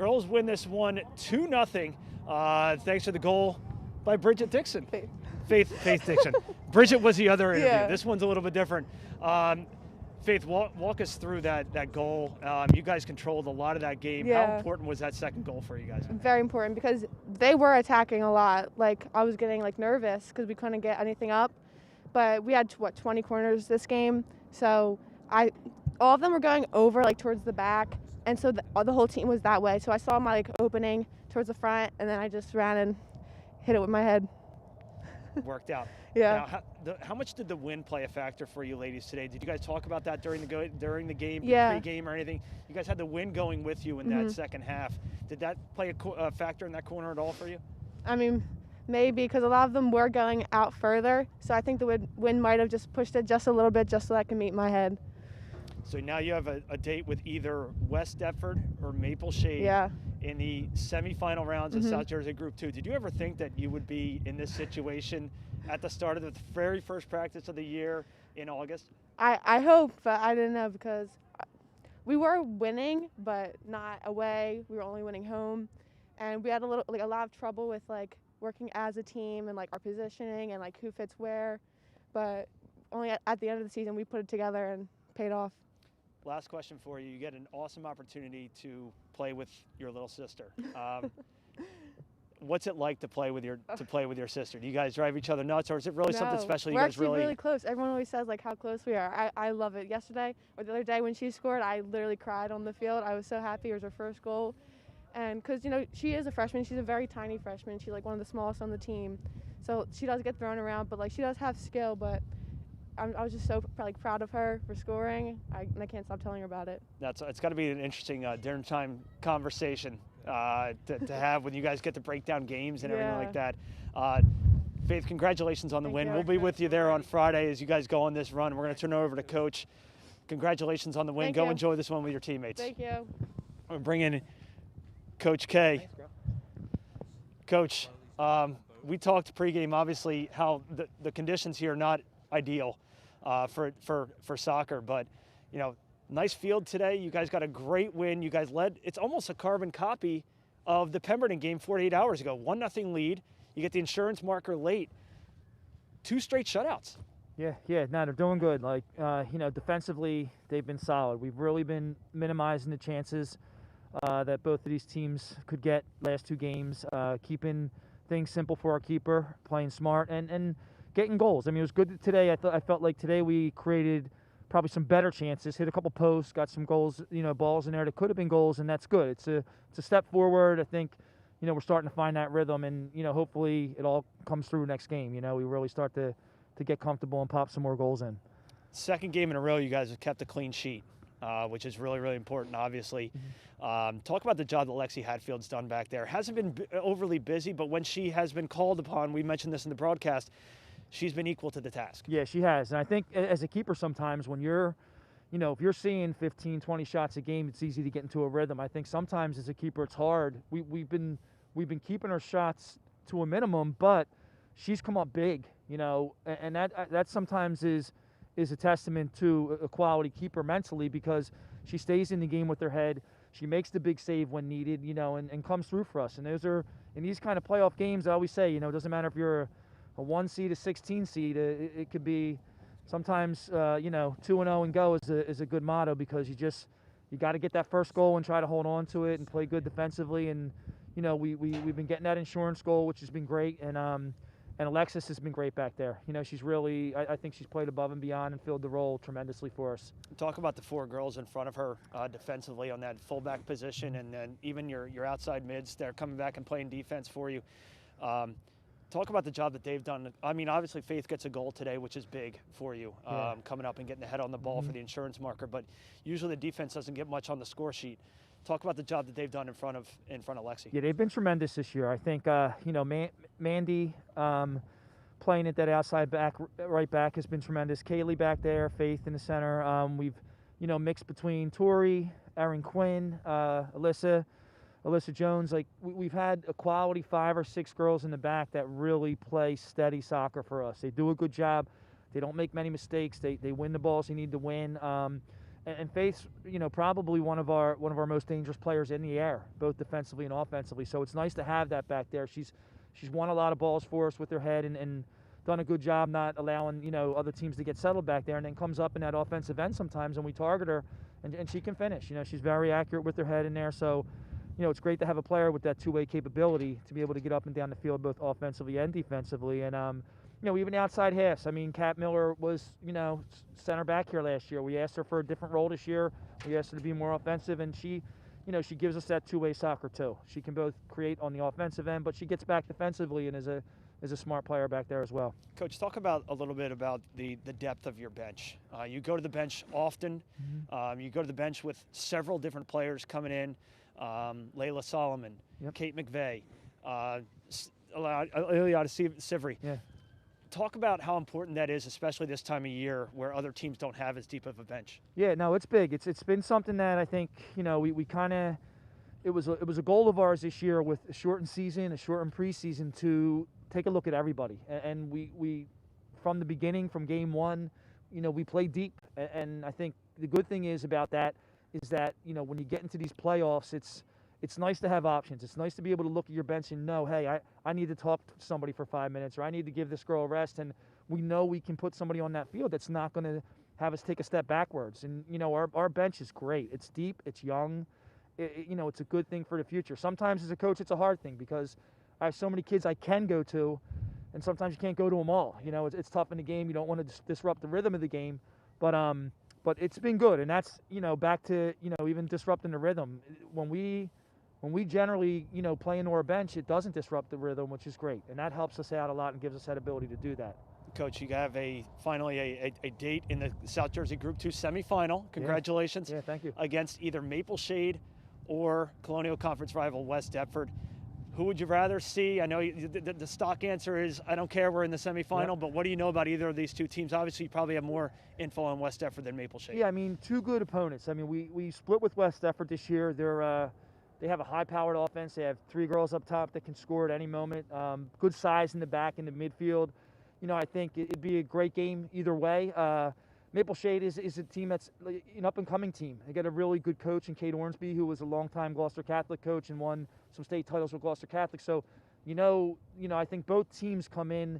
girls win this one 2-0. Thanks to the goal by Bridget Dixon. Faith Dixon. Bridget was the other interview. Yeah. This one's a little bit different. Faith, walk us through that goal. You guys controlled a lot of that game. Yeah. How important was that second goal for you guys? Very important because they were attacking a lot. Like, I was getting nervous because we couldn't get anything up. But we had 20 corners this game, so all of them were going over towards the back, and so the whole team was that way. So I saw my opening towards the front, and then I just ran and hit it with my head. Worked out. Yeah. Now, how much did the win play a factor for you ladies today? Did you guys talk about that during the game, Yeah. pre-game or anything? You guys had the win going with you in that second half. Did that play a factor in that corner at all for you? I mean, maybe because a lot of them were going out further, so I think the wind might have just pushed it just a little bit just so I can meet my head. So now you have a date with either West Deptford or Maple Shade Yeah. in the semifinal rounds of South Jersey Group 2. Did you ever think that you would be in this situation at the start of the very first practice of the year in August? I hope, but I didn't know because we were winning, but not away. We were only winning home, and we had a lot of trouble with working as a team and our positioning and who fits where. But only at the end of the season we put it together and paid off. Last question for you. You get an awesome opportunity to play with your little sister. What's it like to play with your sister? Do you guys drive each other nuts, or is it really something special? We're actually really close. Everyone always says how close we are. I love it. Yesterday or the other day when she scored, I literally cried on the field. I was so happy. It was her first goal, and because she is a freshman, she's a very tiny freshman. She's one of the smallest on the team, so she does get thrown around, but she does have skill. But I was just so proud of her for scoring. I can't stop telling her about it. It's got to be an interesting dinner time conversation to have when you guys get to break down games and everything like that. Faith, congratulations on the win. We'll be with you there on Friday as you guys go on this run. We're going to turn it over to Coach. Congratulations on the win. Go enjoy this one with your teammates. Thank you. We're bringing Coach K. Coach, we talked pregame, obviously, how the conditions here are not ideal for soccer, but nice field today. You guys got a great win. You guys led. It's almost a carbon copy of the Pemberton game 48 hours ago. 1-0 lead. You get the insurance marker late. 2 straight shutouts. Yeah, no, they're doing good. Defensively, they've been solid. We've really been minimizing the chances that both of these teams could get last 2 games, keeping things simple for our keeper, playing smart, and getting goals. I mean, it was good today. I felt like today we created probably some better chances, hit a couple posts, got some goals, balls in there that could have been goals, and that's good. It's a step forward. I think, we're starting to find that rhythm, and, hopefully it all comes through next game. We really start to get comfortable and pop some more goals in. Second game in a row, you guys have kept a clean sheet, which is really, really important, obviously. Talk about the job that Lexi Hatfield's done back there. Hasn't been overly busy, but when she has been called upon, we mentioned this in the broadcast, she's been equal to the task. Yeah, she has. And I think as a keeper sometimes when you're, if you're seeing 15, 20 shots a game, it's easy to get into a rhythm. I think sometimes as a keeper it's hard. We've been keeping her shots to a minimum, but she's come up big, and that sometimes is a testament to a quality keeper mentally because she stays in the game with her head. She makes the big save when needed, and comes through for us. And those are, in these kind of playoff games, I always say, it doesn't matter if you're a 1 seed, a 16 seed, it could be sometimes, 2-0 and go is a good motto because you got to get that first goal and try to hold on to it and play good defensively. And, we've been getting that insurance goal, which has been great. And Alexis has been great back there. She's really, I think she's played above and beyond and filled the role tremendously for us. Talk about the 4 girls in front of her defensively on that fullback position, and then even your outside mids, they're coming back and playing defense for you. Talk about the job that they've done. I mean, obviously Faith gets a goal today, which is big for you, coming up and getting the head on the ball for the insurance marker. But usually the defense doesn't get much on the score sheet. Talk about the job that they've done in front of Lexi. Yeah, they've been tremendous this year. I think Mandy playing at that outside back, right back has been tremendous. Kaylee back there, Faith in the center. We've mixed between Tori, Erin Quinn, Alyssa Jones. We've had a quality 5 or 6 girls in the back that really play steady soccer for us. They do a good job. They don't make many mistakes. They win the balls they need to win. and Faith's, probably one of our most dangerous players in the air, both defensively and offensively. So it's nice to have that back there. She's won a lot of balls for us with her head and done a good job not allowing, other teams to get settled back there, and then comes up in that offensive end sometimes, and we target her, and she can finish. She's very accurate with her head in there. So, it's great to have a player with that two-way capability to be able to get up and down the field both offensively and defensively. And even outside halves. I mean, Kat Miller was, center back here last year. We asked her for a different role this year. We asked her to be more offensive, and she gives us that two-way soccer too. She can both create on the offensive end, but she gets back defensively and is a smart player back there as well. Coach, talk about a little bit about the depth of your bench. You go to the bench often. You go to the bench with several different players coming in. Layla Solomon, Kate McVeigh, Eliada Sivri. Yeah. Talk about how important that is, especially this time of year where other teams don't have as deep of a bench. Yeah, no, it's big. It's been something that I think, we kind of, it was a goal of ours this year with a shortened season, a shortened preseason, to take a look at everybody. And we from the beginning, from game one, we play deep. And I think the good thing is about that is that, when you get into these playoffs, it's nice to have options. It's nice to be able to look at your bench and know, hey, I need to talk to somebody for 5 minutes, or I need to give this girl a rest. And we know we can put somebody on that field that's not going to have us take a step backwards. And, our bench is great. It's deep. It's young. It's a good thing for the future. Sometimes as a coach, it's a hard thing because I have so many kids I can go to, and sometimes you can't go to them all. It's tough in the game. You don't want to disrupt the rhythm of the game. But it's been good. And that's, back to, even disrupting the rhythm. When we generally, play into our bench, it doesn't disrupt the rhythm, which is great. And that helps us out a lot and gives us that ability to do that. Coach, you have finally a date in the South Jersey Group 2 semifinal. Congratulations. Yeah, thank you. Against either Maple Shade or Colonial Conference rival West Deptford. Who would you rather see? I know the stock answer is I don't care, we're in the semifinal, but what do you know about either of these two teams? Obviously, you probably have more info on West Deptford than Maple Shade. Yeah, I mean, two good opponents. I mean, we split with West Deptford this year. They have a high-powered offense. They have three girls up top that can score at any moment. Good size in the back, in the midfield. I think it'd be a great game either way. Maple Shade is a team that's an up-and-coming team. They got a really good coach in Kate Ormsby, who was a longtime Gloucester Catholic coach and won some state titles with Gloucester Catholic. So, I think both teams come in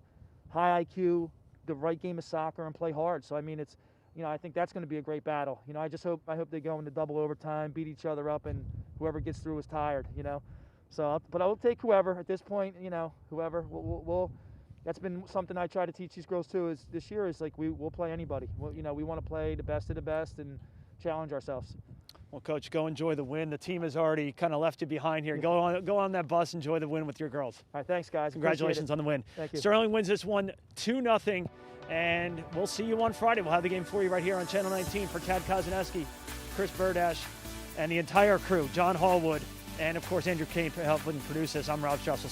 high IQ, the right game of soccer, and play hard. So, I mean, it's, I think that's going to be a great battle. I hope they go into double overtime, beat each other up, and whoever gets through is tired. So, but I will take whoever at this point. Whoever. We'll that's been something I try to teach these girls too. Is this year is like we'll play anybody. We want to play the best of the best and challenge ourselves. Well, Coach, go enjoy the win. The team has already kind of left you behind here. Go on that bus, enjoy the win with your girls. All right, thanks, guys. Congratulations on the win. Thank you. Sterling wins this one 2-0, and we'll see you on Friday. We'll have the game for you right here on Channel 19. For Tad Kozaneski, Chris Burdash, and the entire crew, John Hallwood, and of course Andrew Kane helping produce this. I'm Rob Strauss.